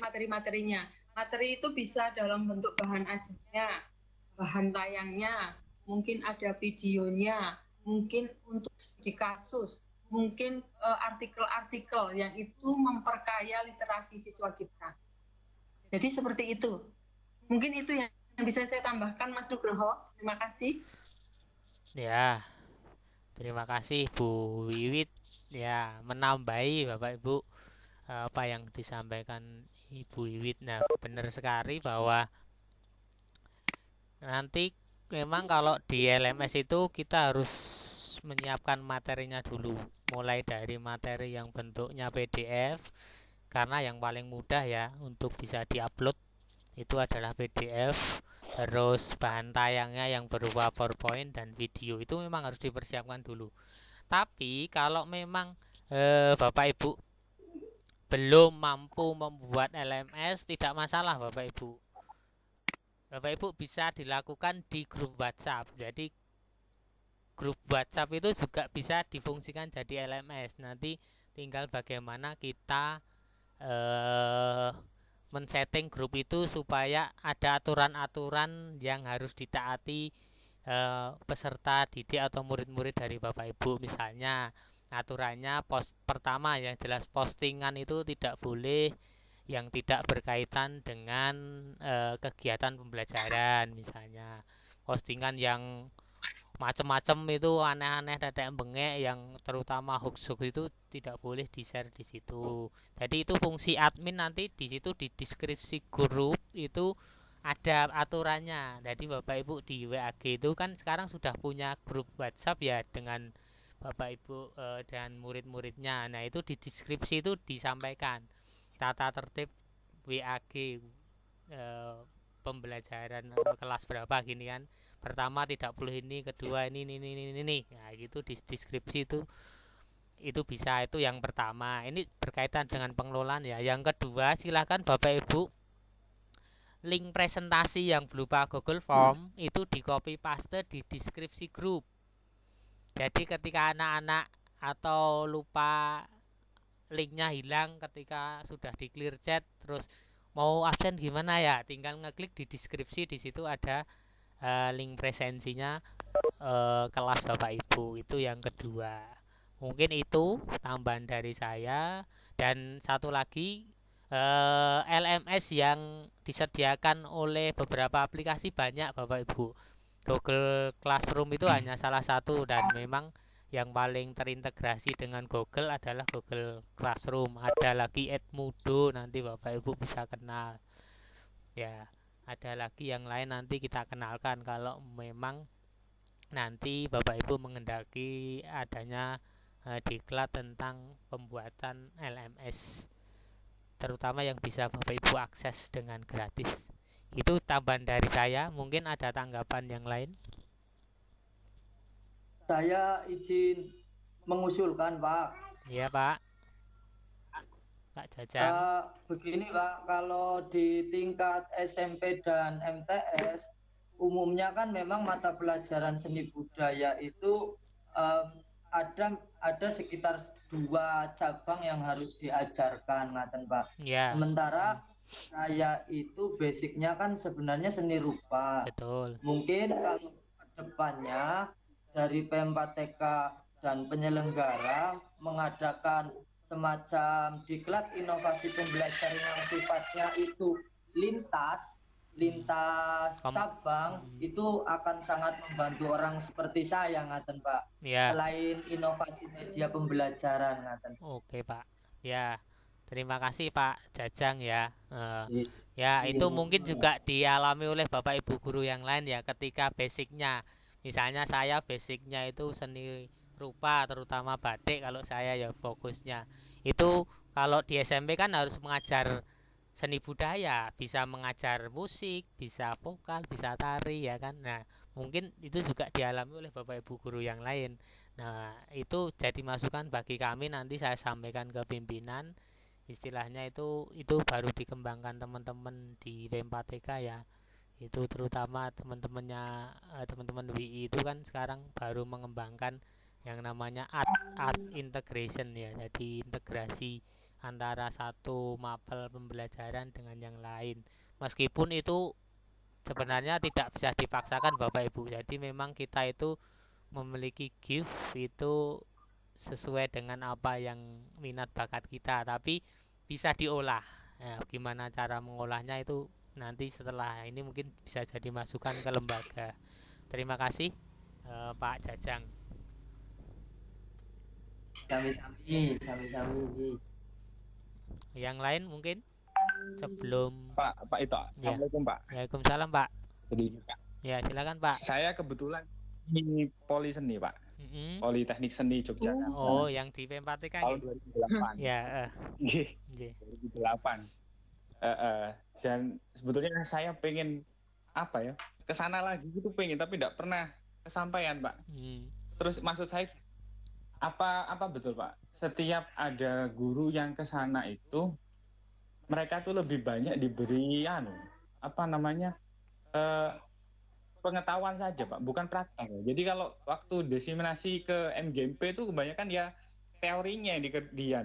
materi-materinya. Materi itu bisa dalam bentuk bahan ajarnya, bahan tayangnya, mungkin ada videonya, mungkin untuk studi kasus, mungkin artikel-artikel yang itu memperkaya literasi siswa kita. Jadi seperti itu. Mungkin itu yang bisa saya tambahkan, Mas Nugroho. Terima kasih. Ya, terima kasih Bu Wiwit. Ya, menambahi Bapak Ibu apa yang disampaikan Ibu Wiwit. Nah, benar sekali bahwa nanti memang kalau di LMS itu kita harus menyiapkan materinya dulu, mulai dari materi yang bentuknya PDF, karena yang paling mudah ya untuk bisa diupload itu adalah PDF. Terus bahan tayangnya yang berupa PowerPoint dan video itu memang harus dipersiapkan dulu. Tapi kalau memang Bapak Ibu belum mampu membuat LMS, tidak masalah Bapak Ibu. Bapak Ibu bisa dilakukan di grup WhatsApp. Jadi grup WhatsApp itu juga bisa difungsikan jadi LMS. Nanti tinggal bagaimana kita men-setting grup itu supaya ada aturan-aturan yang harus ditaati peserta didik atau murid-murid dari Bapak Ibu. Misalnya aturannya pertama yang jelas, postingan itu tidak boleh yang tidak berkaitan dengan kegiatan pembelajaran. Misalnya postingan yang macam-macam itu aneh-aneh, dadak bengek, yang terutama hoax-hoax itu tidak boleh di-share di situ. Jadi itu fungsi admin, nanti di situ di deskripsi grup itu ada aturannya. Jadi Bapak Ibu di WAG itu kan sekarang sudah punya grup WhatsApp ya dengan Bapak Ibu dan murid-muridnya. Nah, itu di deskripsi itu disampaikan tata tertib WAG pembelajaran kelas berapa gini kan. Pertama tidak boleh ini, kedua ini. Nah, gitu di deskripsi itu bisa, itu yang pertama. Ini berkaitan dengan pengelolaan ya. Yang kedua, silakan Bapak Ibu link presentasi yang berupa Google Form itu di copy paste di deskripsi grup. Jadi ketika anak-anak atau lupa, linknya hilang ketika sudah di clear chat, terus mau absen gimana ya, tinggal ngeklik di deskripsi, di situ ada link presensinya kelas Bapak Ibu. Itu yang kedua. Mungkin itu tambahan dari saya. Dan satu lagi, LMS yang disediakan oleh beberapa aplikasi banyak Bapak Ibu. Google Classroom itu hanya salah satu, dan memang yang paling terintegrasi dengan Google adalah Google Classroom. Ada lagi Edmodo, nanti Bapak Ibu bisa kenal ya. Ada lagi yang lain nanti kita kenalkan kalau memang nanti Bapak Ibu mengendaki adanya diklat tentang pembuatan LMS, terutama yang bisa Bapak Ibu akses dengan gratis. Itu tambahan dari saya. Mungkin ada tanggapan yang lain? Saya izin mengusulkan, Pak. Iya, Pak. Pak Jajang. Begini, Pak, kalau di tingkat SMP dan MTS umumnya kan memang mata pelajaran seni budaya itu ada sekitar 2 cabang yang harus diajarkan, ngaten, Pak. Ya. Sementara saya itu basicnya kan sebenarnya seni rupa. Betul. Mungkin kalau ke depannya dari P4TK dan penyelenggara mengadakan semacam diklat inovasi pembelajaran yang sifatnya itu lintas cabang, itu akan sangat membantu orang seperti saya, ngaten, Pak. Ya. Selain inovasi media pembelajaran, ngaten. Oke, Pak. Ya, terima kasih Pak Jajang ya. Ya, itu mungkin juga dialami oleh Bapak Ibu guru yang lain ya, ketika basicnya, misalnya saya basicnya itu seni rupa, terutama batik. Kalau saya ya fokusnya itu, kalau di SMP kan harus mengajar seni budaya, bisa mengajar musik, bisa vokal, bisa tari ya kan. Nah, mungkin itu juga dialami oleh Bapak Ibu guru yang lain. Nah, itu jadi masukan bagi kami, nanti saya sampaikan ke pimpinan. Istilahnya itu baru dikembangkan teman-teman di P4TK ya. Itu terutama teman-teman WI itu kan sekarang baru mengembangkan yang namanya art integration ya. Jadi integrasi antara satu mapel pembelajaran dengan yang lain. Meskipun itu sebenarnya tidak bisa dipaksakan Bapak Ibu. Jadi memang kita itu memiliki gift itu sesuai dengan apa yang minat bakat kita, tapi bisa diolah. Nah, gimana cara mengolahnya itu nanti setelah ini mungkin bisa jadi masukan ke lembaga. Terima kasih Pak Jajang. Sami-sami. Yang lain mungkin sebelum Pak itu. Assalamualaikum, Pak. Waalaikumsalam, Pak. Jadi juga. Ya, silakan, Pak. Saya kebetulan ini poli seni, Pak. Politeknik Seni Yogyakarta. Oh, yang di P4TK tahun 2008. Ya, 2008. Dan sebetulnya saya pengen ke sana lagi gitu, pengen, tapi tidak pernah kesampaian, Pak. Terus maksud saya apa betul, Pak? Setiap ada guru yang ke sana itu mereka tuh lebih banyak diberi pengetahuan saja, Pak, bukan praktek. Jadi kalau waktu diseminasi ke MGMP itu kebanyakan ya teorinya yang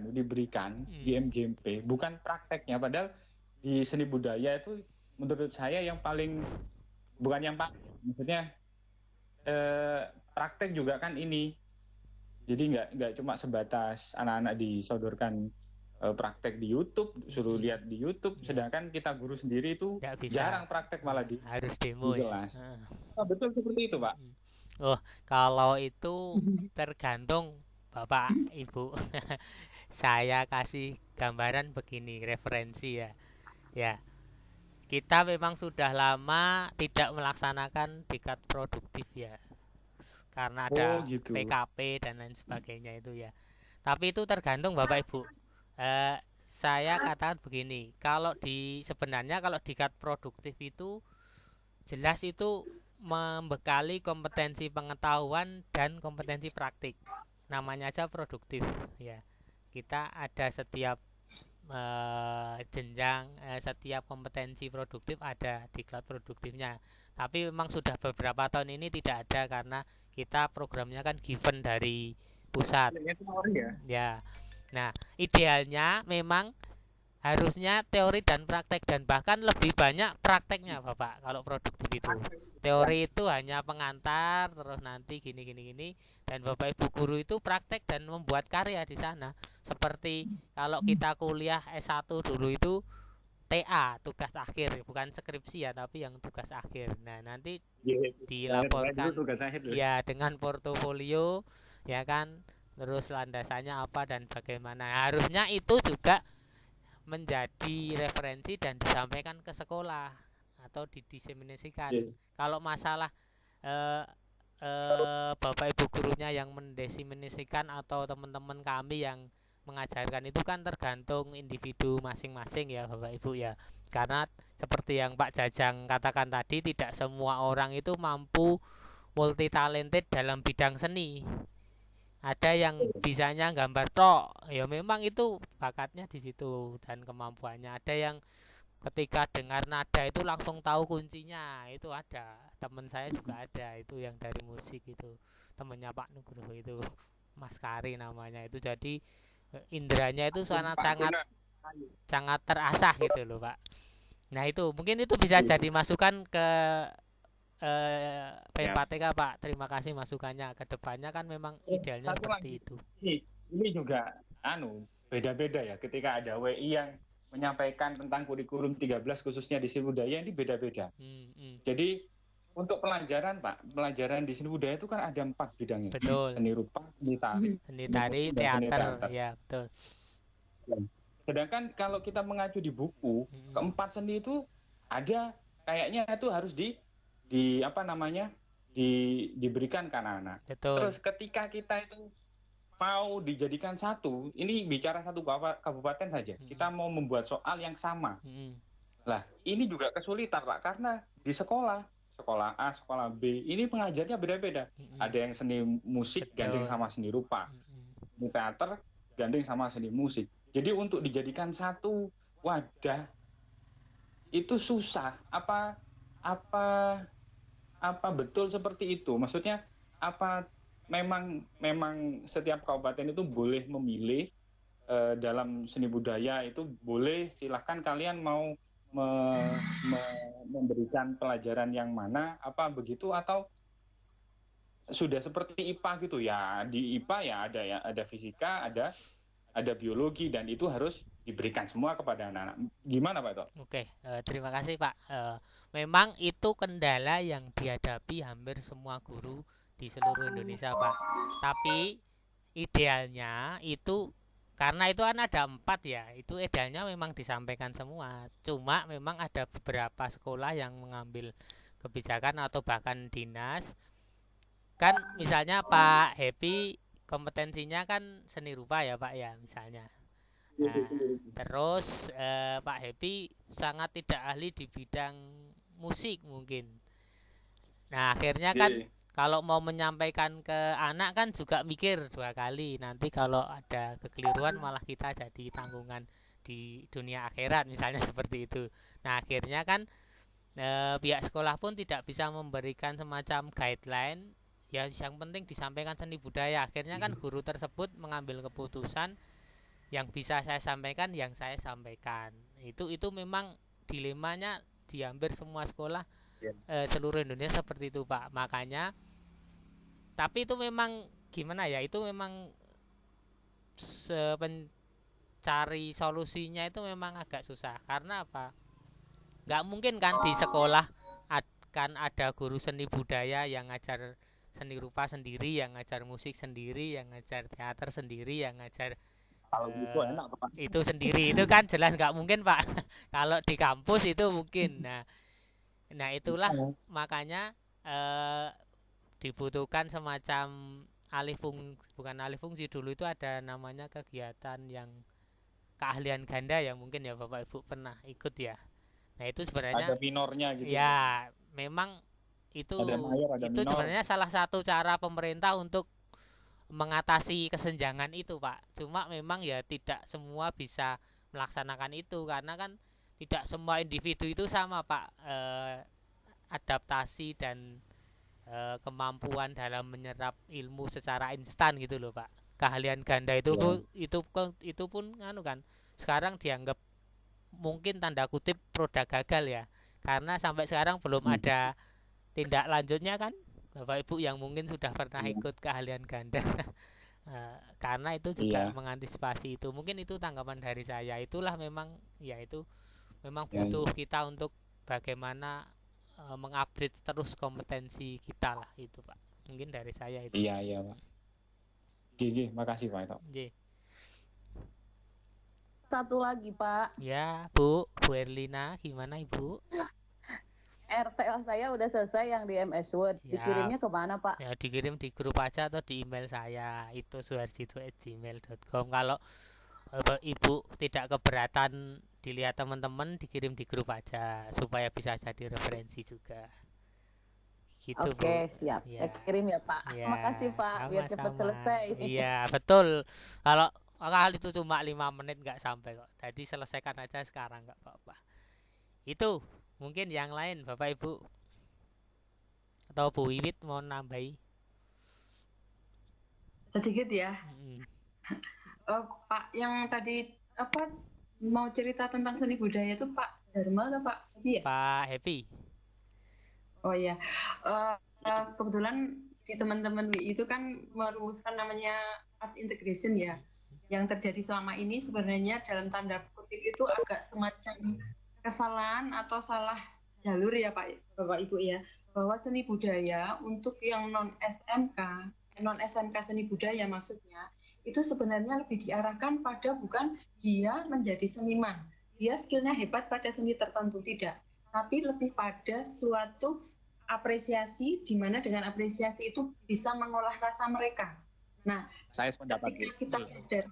diberikan di MGMP, bukan prakteknya. Padahal di seni budaya itu menurut saya yang paling, bukan yang maksudnya praktek juga kan ini. Jadi nggak cuma sebatas anak-anak disodorkan praktek di YouTube, suruh lihat di YouTube, sedangkan kita guru sendiri itu jarang praktek, malah harus demo ya. Betul seperti itu, Pak. Oh, kalau itu tergantung Bapak Ibu. Saya kasih gambaran begini, referensi ya. Ya, kita memang sudah lama tidak melaksanakan diklat produktif ya, karena ada PKP dan lain sebagainya itu ya. Tapi itu tergantung Bapak Ibu. Saya katakan begini, sebenarnya kalau diklat produktif itu jelas itu membekali kompetensi pengetahuan dan kompetensi praktik. Namanya aja produktif ya. Kita ada setiap jenjang, setiap kompetensi produktif ada diklat produktifnya. Tapi memang sudah beberapa tahun ini tidak ada karena kita programnya kan given dari pusat. Ya. Nah, idealnya memang harusnya teori dan praktek, dan bahkan lebih banyak prakteknya, Bapak. Kalau produktif itu, teori itu hanya pengantar, terus nanti gini, dan Bapak Ibu guru itu praktek dan membuat karya di sana. Seperti kalau kita kuliah S1 dulu itu TA, tugas akhir, bukan skripsi ya, tapi yang tugas akhir. Nah, nanti dilaporkan ya dengan portofolio, ya kan, terus landasannya apa dan bagaimana. Harusnya itu juga menjadi referensi dan disampaikan ke sekolah atau didiseminasikan. Kalau masalah Bapak Ibu gurunya yang mendefinisikan atau teman-teman kami yang mengajarkan itu kan tergantung individu masing-masing ya Bapak Ibu ya. Karena seperti yang Pak Jajang katakan tadi, tidak semua orang itu mampu multi talented dalam bidang seni. Ada yang bisanya gambar tok, ya memang itu bakatnya di situ dan kemampuannya. Ada yang ketika dengar nada itu langsung tahu kuncinya, itu ada. Teman saya juga ada itu yang dari musik itu, temennya Pak Nugroho itu, Mas Kari namanya itu. Jadi inderanya itu sangat terasah gitu loh Pak. Nah itu mungkin itu bisa jadi masukan ke PMPTK Pak. Terima kasih masukannya. Kedepannya kan memang idealnya seperti itu. Ini juga beda-beda ya. Ketika ada WI yang menyampaikan tentang kurikulum 13 khususnya di seni budaya, ini beda-beda. Jadi untuk pelajaran Pak, pelajaran di seni budaya itu kan ada 4 bidangnya. Betul. Seni rupa, seni tari, teater. Ya betul. Sedangkan kalau kita mengacu di buku, keempat seni itu ada kayaknya itu harus diberikan ke anak-anak. Terus ketika kita itu mau dijadikan satu, ini bicara satu kabupaten saja, kita mau membuat soal yang sama. Lah, ini juga kesulitan Pak, karena di sekolah A, sekolah B, ini pengajarnya beda-beda. Ada yang seni musik gandeng sama seni rupa, seni teater gandeng sama seni musik. Jadi untuk dijadikan satu wadah itu susah. Apa betul seperti itu? Maksudnya apa memang setiap kabupaten itu boleh memilih dalam seni budaya itu boleh, silahkan kalian mau memberikan pelajaran yang mana, apa begitu, atau sudah seperti IPA gitu ya? Di IPA ya ada fisika, ada biologi, dan itu harus diberikan semua kepada anak-anak. Gimana Pak Tok? Oke, terima kasih Pak. Memang itu kendala yang dihadapi hampir semua guru di seluruh Indonesia Pak. Tapi idealnya itu, karena itu kan ada 4 ya, itu idealnya memang disampaikan semua. Cuma memang ada beberapa sekolah yang mengambil kebijakan atau bahkan dinas. Kan misalnya Pak Happy kompetensinya kan seni rupa ya Pak ya misalnya. Nah, terus Pak Happy sangat tidak ahli di bidang musik mungkin. Nah akhirnya kan kalau mau menyampaikan ke anak kan juga mikir 2 kali. Nanti kalau ada kekeliruan malah kita jadi tanggungan di dunia akhirat misalnya seperti itu. Nah akhirnya kan pihak sekolah pun tidak bisa memberikan semacam guideline. Ya yang penting disampaikan seni budaya. Akhirnya kan guru tersebut mengambil keputusan yang bisa saya sampaikan, yang saya sampaikan. Itu memang dilemanya di hampir semua sekolah seluruh Indonesia seperti itu Pak. Makanya tapi itu memang gimana ya, itu memang mencari solusinya itu memang agak susah. Karena apa? Nggak mungkin kan di sekolah kan ada guru seni budaya yang ngajar seni rupa sendiri, yang ngajar musik sendiri, yang ngajar teater sendiri, yang ngajar itu sendiri. Itu kan jelas nggak mungkin Pak. Kalau di kampus itu mungkin. Nah itulah makanya dibutuhkan semacam bukan alih fungsi, dulu itu ada namanya kegiatan yang keahlian ganda ya, mungkin ya Bapak Ibu pernah ikut ya. Nah itu sebenarnya ada minornya gitu ya. Memang itu sebenarnya salah satu cara pemerintah untuk mengatasi kesenjangan itu Pak. Cuma memang ya tidak semua bisa melaksanakan itu, karena kan tidak semua individu itu sama Pak, adaptasi dan kemampuan dalam menyerap ilmu secara instan gitu loh Pak. Keahlian ganda itu pun kan sekarang dianggap mungkin tanda kutip produk gagal ya, karena sampai sekarang belum ada tindak lanjutnya kan Bapak Ibu yang mungkin sudah pernah ikut keahlian ganda. Karena itu juga mengantisipasi itu. Mungkin itu tanggapan dari saya. Itulah memang ya, itu memang butuh kita untuk bagaimana mengupgrade terus kompetensi kita lah itu Pak. Mungkin dari saya itu. Iya Pak. Gigi, makasih Pak. Satu lagi Pak. Ya Bu Erlina, gimana Ibu? RTL saya udah selesai yang di MS Word. Ya. Dikirimnya kemana, Pak? Ya, dikirim di grup aja atau di email saya, itu suharsitu@gmail.com. Kalau Ibu tidak keberatan dilihat teman-teman, dikirim di grup aja supaya bisa jadi referensi juga. Gitu, Oke, Bu. siap. Ya. Saya kirim ya, Pak. Ya, Makasih, Pak. Biar cepat sama-sama. selesai. Iya, betul. Kalau itu cuma 5 menit nggak sampai kok. Jadi selesaikan aja sekarang, nggak apa-apa. Itu mungkin yang lain, Bapak Ibu atau Bu Wiwit mau nambahi sedikit ya. Pak, yang tadi apa mau cerita tentang seni budaya itu Pak Dharma atau Pak Happy ya? Pak Happy. Oh iya, kebetulan di teman-teman WI itu kan merumuskan namanya art integration ya. Yang terjadi selama ini sebenarnya dalam tanda kutip itu agak semacam kesalahan atau salah jalur ya Pak Bapak Ibu ya, bahwa seni budaya untuk yang non SMK seni budaya maksudnya itu sebenarnya lebih diarahkan pada bukan dia menjadi seniman, dia skillnya hebat pada seni tertentu, tidak, tapi lebih pada suatu apresiasi di mana dengan apresiasi itu bisa mengolah rasa mereka. Nah, saya sependapat. Ketika kita sadar,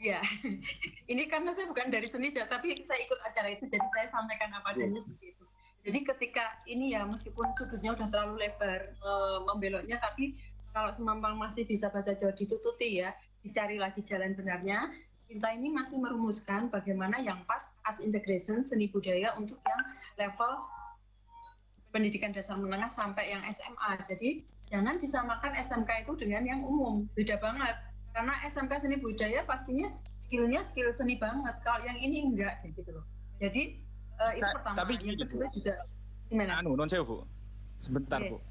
ya, ini karena saya bukan dari seni, tapi saya ikut acara itu, jadi saya sampaikan apa adanya seperti itu. Jadi ketika ini ya, meskipun sudutnya udah terlalu lebar membeloknya, tapi kalau semamang masih bisa bahasa Jawa ditututi ya, dicari lagi jalan benarnya. Kita ini masih merumuskan bagaimana yang pas art integration seni budaya untuk yang level pendidikan dasar menengah sampai yang SMA. Jadi jangan disamakan SMK itu dengan yang umum, beda banget. Karena SMK seni budaya pastinya skillnya skill seni banget. Kalau yang ini enggak, gitu loh. Jadi itu pertama. Tapi yang kedua juga gimana? Non saya Bu, sebentar Bu.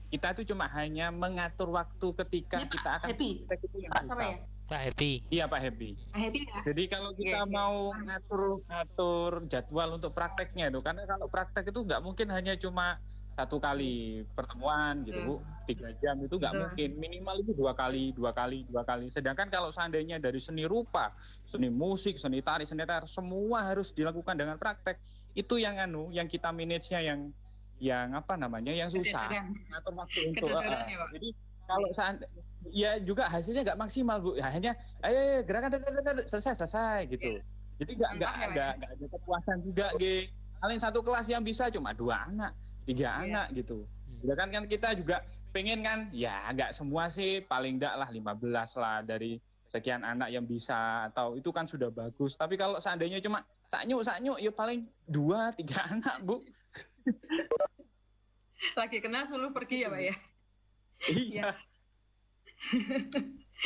Kita itu cuma hanya mengatur waktu ketika ini kita akan Happy. Pak sama ya? Pak Happy. Iya Pak Happy. Happy ya. Jadi kalau kita mau ngatur jadwal untuk prakteknya itu, karena kalau praktek itu nggak mungkin hanya cuma 1 kali pertemuan gitu Bu, 3 jam itu nggak mungkin, minimal itu 2 kali. Sedangkan kalau seandainya dari seni rupa, seni musik, seni tari, semua harus dilakukan dengan praktek. Itu yang yang kita manage-nya yang apa namanya, yang susah ngatur waktu untuk. Jadi kalau ya juga hasilnya nggak maksimal Bu, ya, hanya ayo gerakan selesai gitu. Jadi nggak ada kepuasan juga gitu. Paling 1 kelas yang bisa cuma 2 anak, 3 anak gitu. Ya kan kita juga pengen kan, ya nggak semua sih, paling enggak lah 15 lah dari sekian anak yang bisa, atau itu kan sudah bagus. Tapi kalau seandainya cuma saknyuk ya paling 2-3 anak Bu. Lagi kenal suruh pergi ya Pak ya. Iya.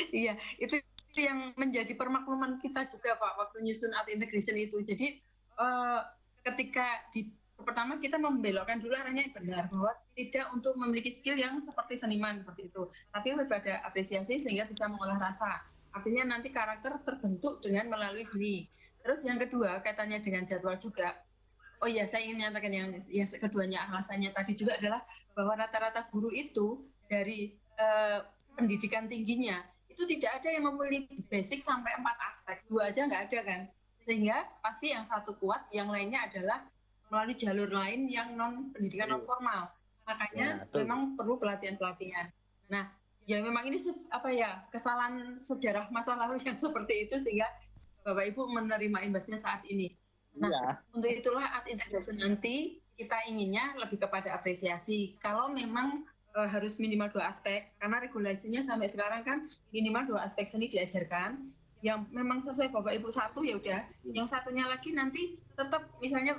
Iya, itu yang menjadi permakluman kita juga Pak waktu nyusun art integration itu. Jadi ketika pertama kita membelokkan dulu arahnya benar, bahwa tidak untuk memiliki skill yang seperti seniman seperti itu, tapi lebih pada apresiasi sehingga bisa mengolah rasa. Artinya nanti karakter terbentuk dengan melalui seni. Terus yang kedua kaitannya dengan jadwal juga. Oh iya, saya ingin menyampaikan yang keduanya alasannya tadi juga adalah bahwa rata-rata guru itu dari pendidikan tingginya itu tidak ada yang memiliki basic sampai 4 aspek, 2 aja nggak ada kan, sehingga pasti yang satu kuat, yang lainnya adalah melalui jalur lain yang non pendidikan non formal. Makanya memang perlu pelatihan. Nah, ya memang ini kesalahan sejarah masa lalu yang seperti itu sehingga Bapak Ibu menerima imbasnya saat ini. Nah, untuk itulah art integration nanti kita inginnya lebih kepada apresiasi. Kalau memang harus minimal 2 aspek, karena regulasinya sampai sekarang kan minimal 2 aspek seni diajarkan. Yang memang sesuai Bapak Ibu 1 ya udah. Yang satunya lagi nanti tetap misalnya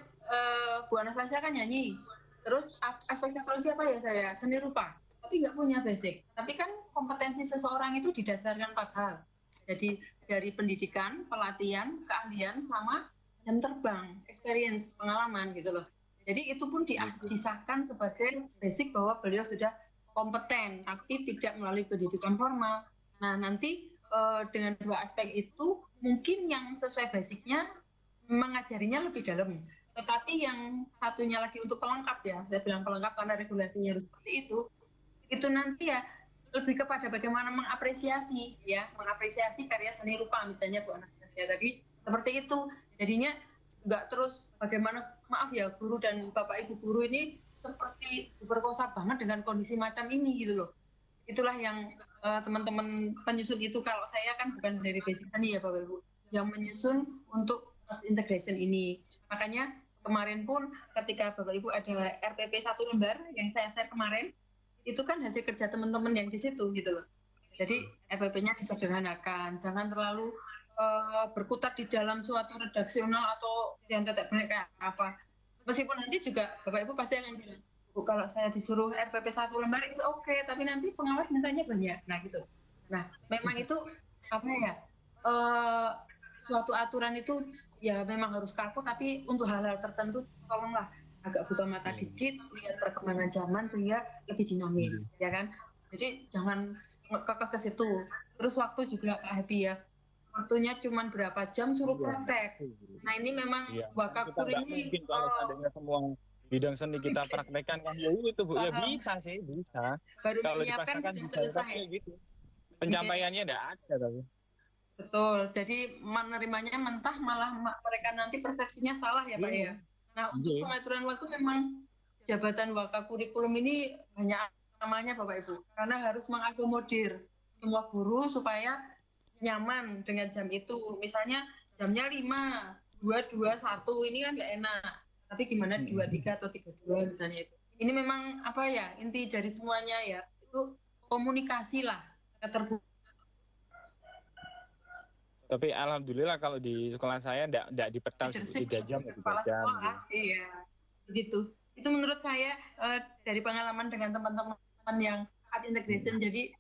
Bu Anastasia kan nyanyi. Terus aspek satu lagi apa ya saya? Seni rupa. Tapi nggak punya basic. Tapi kan kompetensi seseorang itu didasarkan 4 hal. Jadi dari pendidikan, pelatihan, keahlian, sama jam terbang, experience, pengalaman gitu loh. Jadi itu pun disahkan sebagai basic bahwa beliau sudah kompeten, tapi tidak melalui pendidikan formal. Nah nanti dengan 2 aspek itu mungkin yang sesuai basicnya mengajarinya lebih dalam. Tetapi yang satunya lagi untuk pelengkap ya, saya bilang pelengkap karena regulasinya harus seperti itu nanti ya lebih kepada bagaimana mengapresiasi karya seni rupa misalnya Bu Anastasia tadi seperti itu. Jadinya nggak terus bagaimana maaf ya, guru dan Bapak Ibu guru ini seperti diperkosa banget dengan kondisi macam ini gitu loh. Itulah yang teman-teman penyusun itu, kalau saya kan bukan dari basic seni ya Bapak Ibu, yang menyusun untuk integration ini. Makanya kemarin pun ketika Bapak Ibu ada RPP 1 lembar yang saya share kemarin, itu kan hasil kerja teman-teman yang di situ gitu loh. Jadi RPP-nya disederhanakan, jangan terlalu berkutat di dalam suatu redaksional atau yang tetek benek kayak apa. Meskipun nanti juga Bapak Ibu pasti akan bilang, kalau saya disuruh RPP 1 lembar itu oke, tapi nanti pengawas mintanya banyak. Nah gitu. Nah memang itu apa ya, suatu aturan itu ya memang harus kaku, tapi untuk hal-hal tertentu tolonglah agak buka mata dikit, lihat perkembangan zaman sehingga lebih dinamis, ya kan. Jadi jangan kekeh ke situ. Terus waktu juga Pak Happy ya, waktunya cuma berapa jam suruh praktek. Nah ini memang Wakakur ini kalau adanya semua bidang seni kita praktekkan kan ya itu Bu, ya bisa sih, bisa. Baru kalau menyiapkan dipaksakan sudah selesai gitu. Penyampaiannya enggak ada tapi. Betul. Jadi menerimanya mentah malah mereka nanti persepsinya salah ya Pak ya. Nah, untuk pengaturan waktu memang jabatan Wakakurikulum ini banyak namanya Bapak Ibu, karena harus mengakomodir semua guru supaya nyaman dengan jam itu. Misalnya jamnya 5, 2, 1 ini kan nggak enak. Tapi gimana 2, 3 atau 3, 2 misalnya itu. Ini memang apa ya, inti dari semuanya ya, itu komunikasi lah, keterbukaan. Tapi alhamdulillah kalau di sekolah saya enggak dipetal 3 jam atau 3 jam. Iya, begitu. Itu menurut saya dari pengalaman dengan teman-teman yang art integration. Jadi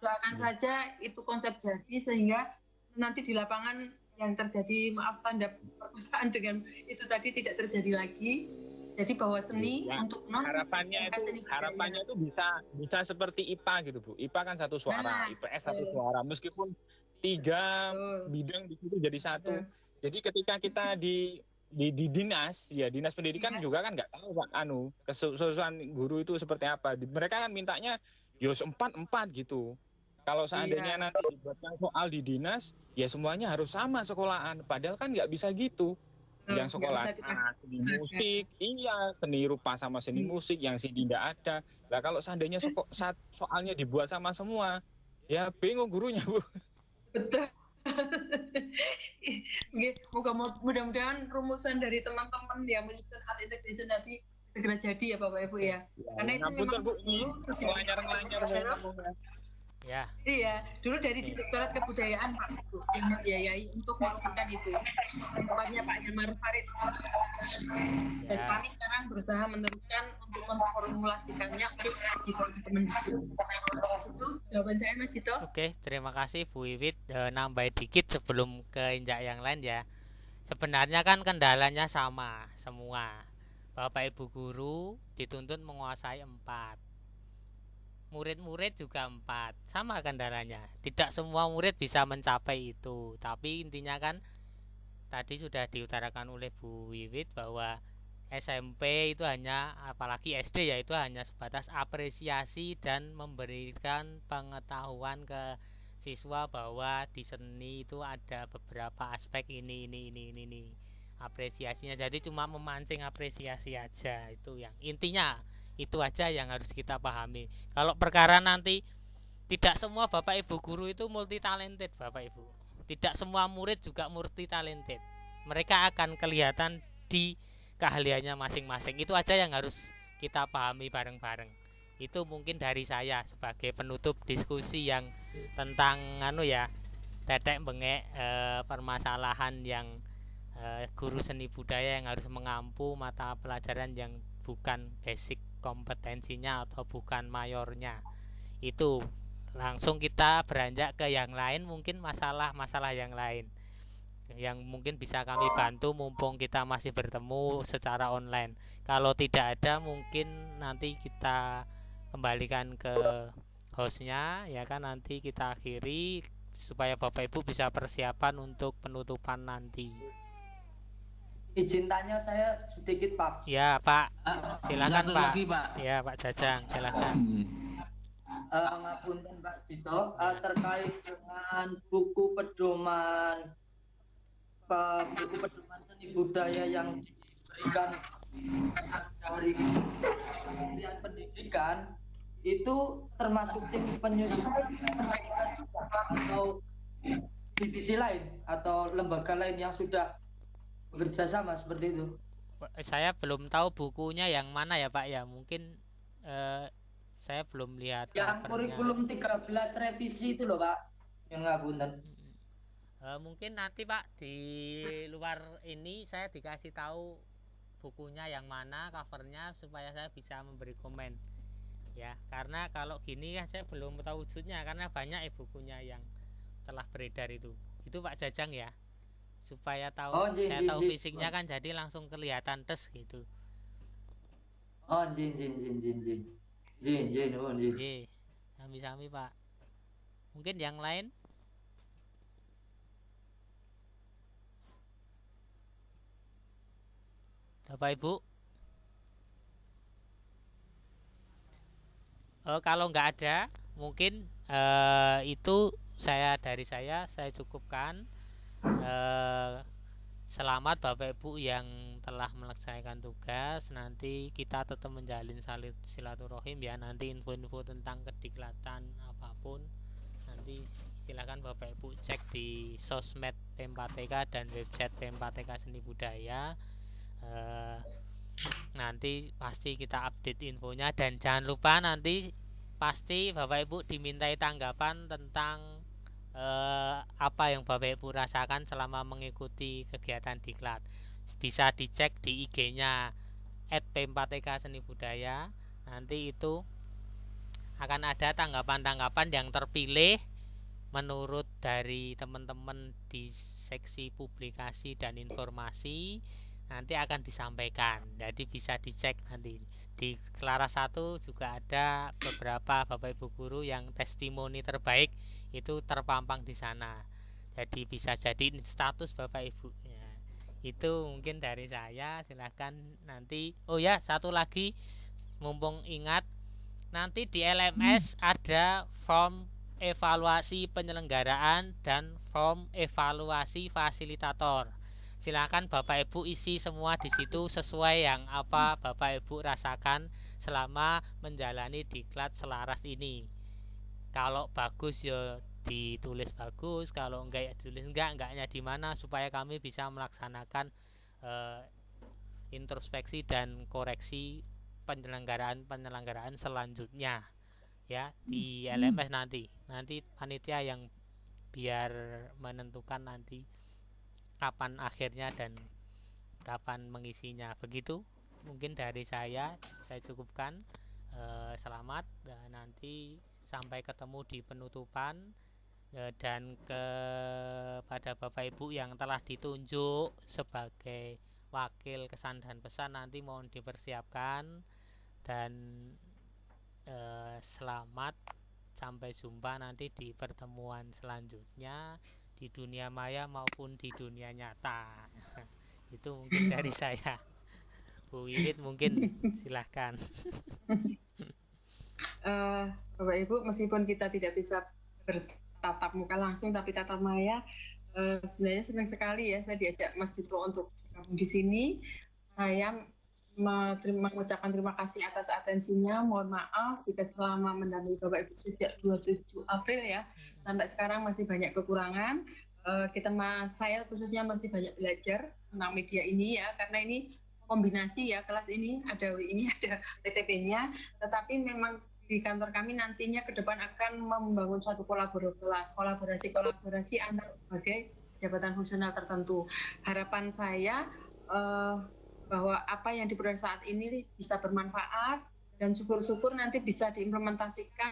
doakan saja itu konsep jadi sehingga nanti di lapangan yang terjadi maaf tanda perkosaan dengan itu tadi tidak terjadi lagi. Jadi bahwa seni untuk harapannya itu bisa seperti IPA gitu Bu. IPA kan satu suara, IPS satu suara, meskipun 3 bidang di situ jadi satu. Jadi ketika kita di dinas pendidikan juga kan nggak tahu Pak kesesuaian guru itu seperti apa. Mereka kan mintanya yos 4 gitu. Kalau seandainya nanti dibuatkan soal di dinas, ya semuanya harus sama sekolahan. Padahal kan nggak bisa gitu. Yang sekolah seni musik, seni rupa sama seni musik, yang sini tidak ada. Nah kalau seandainya soalnya dibuat sama semua, ya bingung gurunya Bu. Betul. Mudah-mudahan rumusan dari teman-teman yang menyusun art integration nanti segera jadi ya Bapak Ibu ya. Karena itu memang dulu ya. Iya, dulu dari Direktorat Kebudayaan Pak Ibu yang membiayai untuk merumuskan itu. Tempatnya Pak Hilmar Farid. Dan kami sekarang berusaha meneruskan untuk memformulasikannya untuk di Kemendikbud. Itu jawaban saya Mas Cito. Oke, terima kasih Bu Wiwit. Nambah dikit sebelum ke injak yang lain ya. Sebenarnya kan kendalanya sama semua. Bapak Ibu guru dituntut menguasai 4. Murid-murid juga 4, sama kendalanya. Tidak semua murid bisa mencapai itu. Tapi intinya kan tadi sudah diutarakan oleh Bu Wiwit bahwa SMP itu hanya, apalagi SD ya, itu hanya sebatas apresiasi dan memberikan pengetahuan ke siswa bahwa di seni itu ada beberapa aspek ini apresiasinya. Jadi cuma memancing apresiasi aja, itu yang intinya. Itu aja yang harus kita pahami. Kalau perkara nanti tidak semua Bapak Ibu guru itu multi talented Bapak Ibu. Tidak semua murid juga multi talented. Mereka akan kelihatan di keahliannya masing-masing. Itu aja yang harus kita pahami bareng-bareng. Itu mungkin dari saya sebagai penutup diskusi yang tentang tetek bengek permasalahan yang guru seni budaya yang harus mengampu mata pelajaran yang bukan basic kompetensinya atau bukan mayornya. Itu langsung kita beranjak ke yang lain, mungkin masalah-masalah yang lain yang mungkin bisa kami bantu mumpung kita masih bertemu secara online. Kalau tidak ada mungkin nanti kita kembalikan ke hostnya ya kan, nanti kita akhiri supaya Bapak Ibu bisa persiapan untuk penutupan nanti. Izin tanya saya sedikit Pak. Ya Pak, silakan Pak. Ya Pak Jajang, silakan. Ngapunten Pak Cito, terkait dengan buku pedoman seni budaya yang dari Kementerian Pendidikan itu termasuk tim penyusun juga atau divisi lain atau lembaga lain yang sudah bekerja sama seperti itu? Saya belum tahu bukunya yang mana ya Pak ya, mungkin saya belum lihat yang kurikulum 13 revisi itu loh Pak, yang ngapunten. Mungkin nanti Pak di luar ini saya dikasih tahu bukunya yang mana, covernya, supaya saya bisa memberi komen ya, karena kalau gini kan saya belum tahu wujudnya karena banyak bukunya yang telah beredar itu Pak Jajang ya, supaya tahu saya tahu fisiknya kan jadi langsung kelihatan tes gitu. Sami-sami Pak. Mungkin yang lain? Bapak Ibu? Kalau nggak ada, mungkin itu dari saya cukupkan. Selamat Bapak Ibu yang telah melaksanakan tugas. Nanti kita tetap menjalin silaturahim ya. Nanti info-info tentang kediklatan apapun nanti silakan Bapak Ibu cek di sosmed P4TK dan website P4TK Seni Budaya. Nanti pasti kita update infonya, dan jangan lupa nanti pasti Bapak Ibu dimintai tanggapan tentang apa yang Bapak Ibu rasakan selama mengikuti kegiatan diklat. Bisa dicek di IG-nya @P4TK Seni Budaya. Nanti itu akan ada tanggapan-tanggapan yang terpilih menurut dari teman-teman di seksi publikasi dan informasi, nanti akan disampaikan. Jadi bisa dicek nanti di Kelara 1 juga ada beberapa Bapak Ibu guru yang testimoni terbaik itu terpampang di sana. Jadi bisa jadi status Bapak Ibu ya. Itu mungkin dari saya. Silahkan nanti. Oh ya, satu lagi mumpung ingat, nanti di LMS ada form evaluasi penyelenggaraan dan form evaluasi fasilitator. Silakan Bapak Ibu isi semua di situ sesuai yang apa Bapak Ibu rasakan selama menjalani diklat selaras ini. Kalau bagus ya ditulis bagus, kalau enggak ya ditulis enggaknya di mana, supaya kami bisa melaksanakan introspeksi dan koreksi penyelenggaraan selanjutnya ya di LMS nanti panitia yang biar menentukan nanti kapan akhirnya dan kapan mengisinya. Begitu mungkin dari saya cukupkan. Selamat, dan nanti sampai ketemu di penutupan. Dan kepada Bapak Ibu yang telah ditunjuk sebagai wakil kesan dan pesan, nanti mohon dipersiapkan. Dan selamat, sampai jumpa nanti di pertemuan selanjutnya di dunia maya maupun di dunia nyata. Itu mungkin dari saya. Bu Wiwit mungkin silahkan. Bapak Ibu, meskipun kita tidak bisa bertatap muka langsung tapi tatap maya, sebenarnya senang sekali ya saya diajak Mas Dito untuk bergabung di sini. Saya mengucapkan terima kasih atas atensinya. Mohon maaf jika selama mendampingi Bapak Ibu sejak 27 April ya sampai sekarang masih banyak kekurangan. Saya khususnya masih banyak belajar tentang media ini ya, karena ini kombinasi ya, kelas ini ada WI, ada PTP-nya, tetapi memang di kantor kami nantinya ke depan akan membangun suatu kolaborasi antar berbagai jabatan fungsional tertentu. Harapan saya bahwa apa yang diperoleh saat ini bisa bermanfaat, dan syukur-syukur nanti bisa diimplementasikan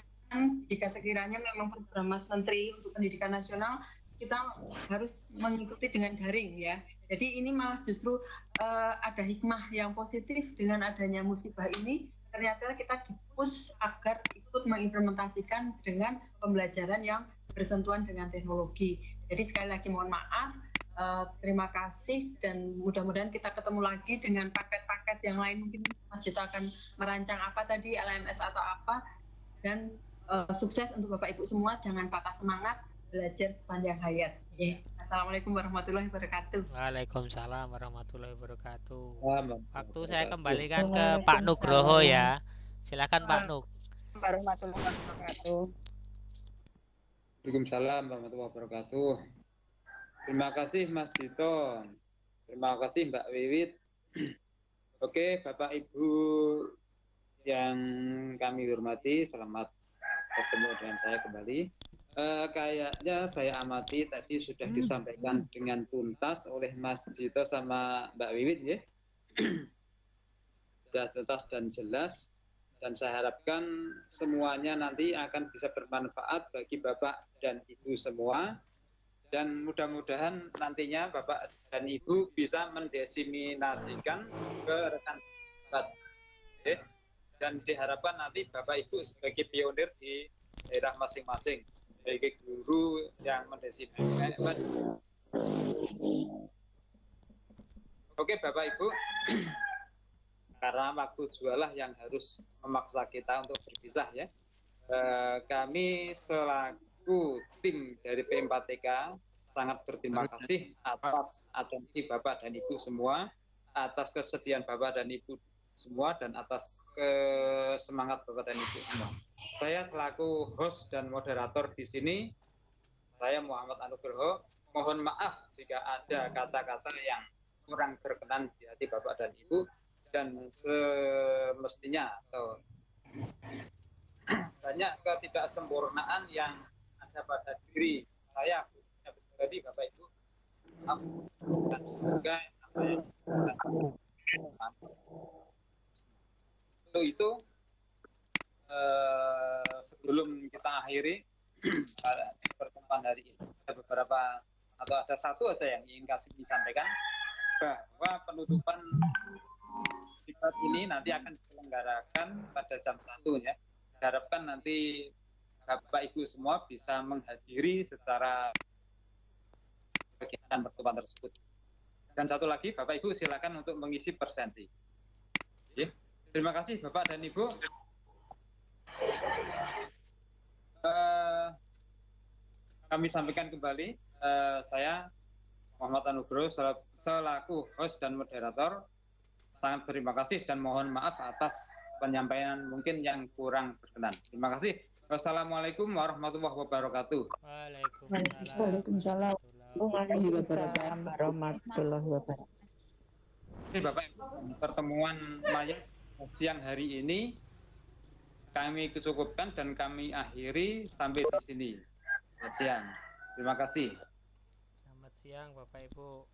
jika sekiranya memang program Mas Menteri untuk pendidikan nasional kita harus mengikuti dengan daring ya. Jadi ini malah justru ada hikmah yang positif dengan adanya musibah ini. Ternyata kita dipush agar ikut mengimplementasikan dengan pembelajaran yang bersentuhan dengan teknologi. Jadi sekali lagi mohon maaf, terima kasih, dan mudah-mudahan kita ketemu lagi dengan paket-paket yang lain. Mungkin Mas Dito akan merancang apa tadi, LMS atau apa. Dan sukses untuk Bapak Ibu semua, jangan patah semangat, belajar sepanjang hayat. Ya, Assalamualaikum warahmatullahi wabarakatuh. Waalaikumsalam warahmatullahi wabarakatuh. Selamat. Waktu saya kembalikan ke Pak Nugroho ya. Silakan Pak Nuk. Warahmatullahi wabarakatuh. Waalaikumsalam warahmatullahi wabarakatuh. Terima kasih Mas Dito. Terima kasih Mbak Wiwit. Oke, Bapak Ibu yang kami hormati, selamat bertemu dengan saya kembali. Kayaknya saya amati tadi sudah disampaikan dengan tuntas oleh Mas Dito sama Mbak Wiwit ya. Sudah tuntas dan jelas. Dan saya harapkan semuanya nanti akan bisa bermanfaat bagi Bapak dan Ibu semua. Dan mudah-mudahan nantinya Bapak dan Ibu bisa mendiseminasikan ke rekan-rekan. Dan diharapkan nanti Bapak Ibu sebagai pionir di daerah masing-masing, sebagai guru yang mendiseminasikan. Oke Bapak Ibu, karena waktu jualah yang harus memaksa kita untuk berpisah ya. Kami selaku tim dari P4TK sangat berterima kasih atas atensi Bapak dan Ibu semua, atas kesediaan Bapak dan Ibu semua, dan atas semangat Bapak dan Ibu semua. Saya selaku host dan moderator di sini, saya Muhammad Anugroho, mohon maaf jika ada kata-kata yang kurang berkenan di hati Bapak dan Ibu, dan semestinya atau banyak ketidaksempurnaan yang ada pada diri saya pribadi Bapak Ibu, dan semoga apa yang untuk itu sebelum kita akhiri pertemuan hari ini, ada beberapa atau ada satu aja yang ingin kasih disampaikan, bahwa penutupan debat ini nanti akan diselenggarakan pada jam 1 ya. Diharapkan nanti Bapak Ibu semua bisa menghadiri secara kegiatan pertemuan tersebut. Dan satu lagi, Bapak Ibu silakan untuk mengisi presensi. Oke. Terima kasih Bapak dan Ibu. Kami sampaikan kembali, saya Muhammad Anugroho selaku host dan moderator sangat berterima kasih dan mohon maaf atas penyampaian mungkin yang kurang berkenan. Terima kasih. Wassalamualaikum warahmatullahi wabarakatuh. Waalaikumsalam warahmatullahi wabarakatuh. Bapak Ibu, pertemuan mayat siang hari ini kami cukupkan dan kami akhiri sampai di sini. Selamat siang. Terima kasih. Selamat siang Bapak Ibu.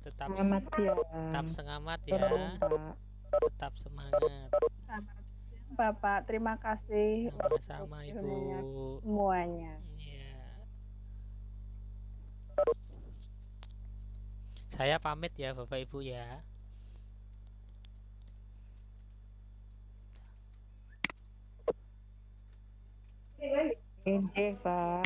Tetap semangat ya. Tetap semangat. Bapak, terima kasih. Sama-sama Ibu. Semuanya. Ya. Saya pamit ya Bapak Ibu ya. Pak.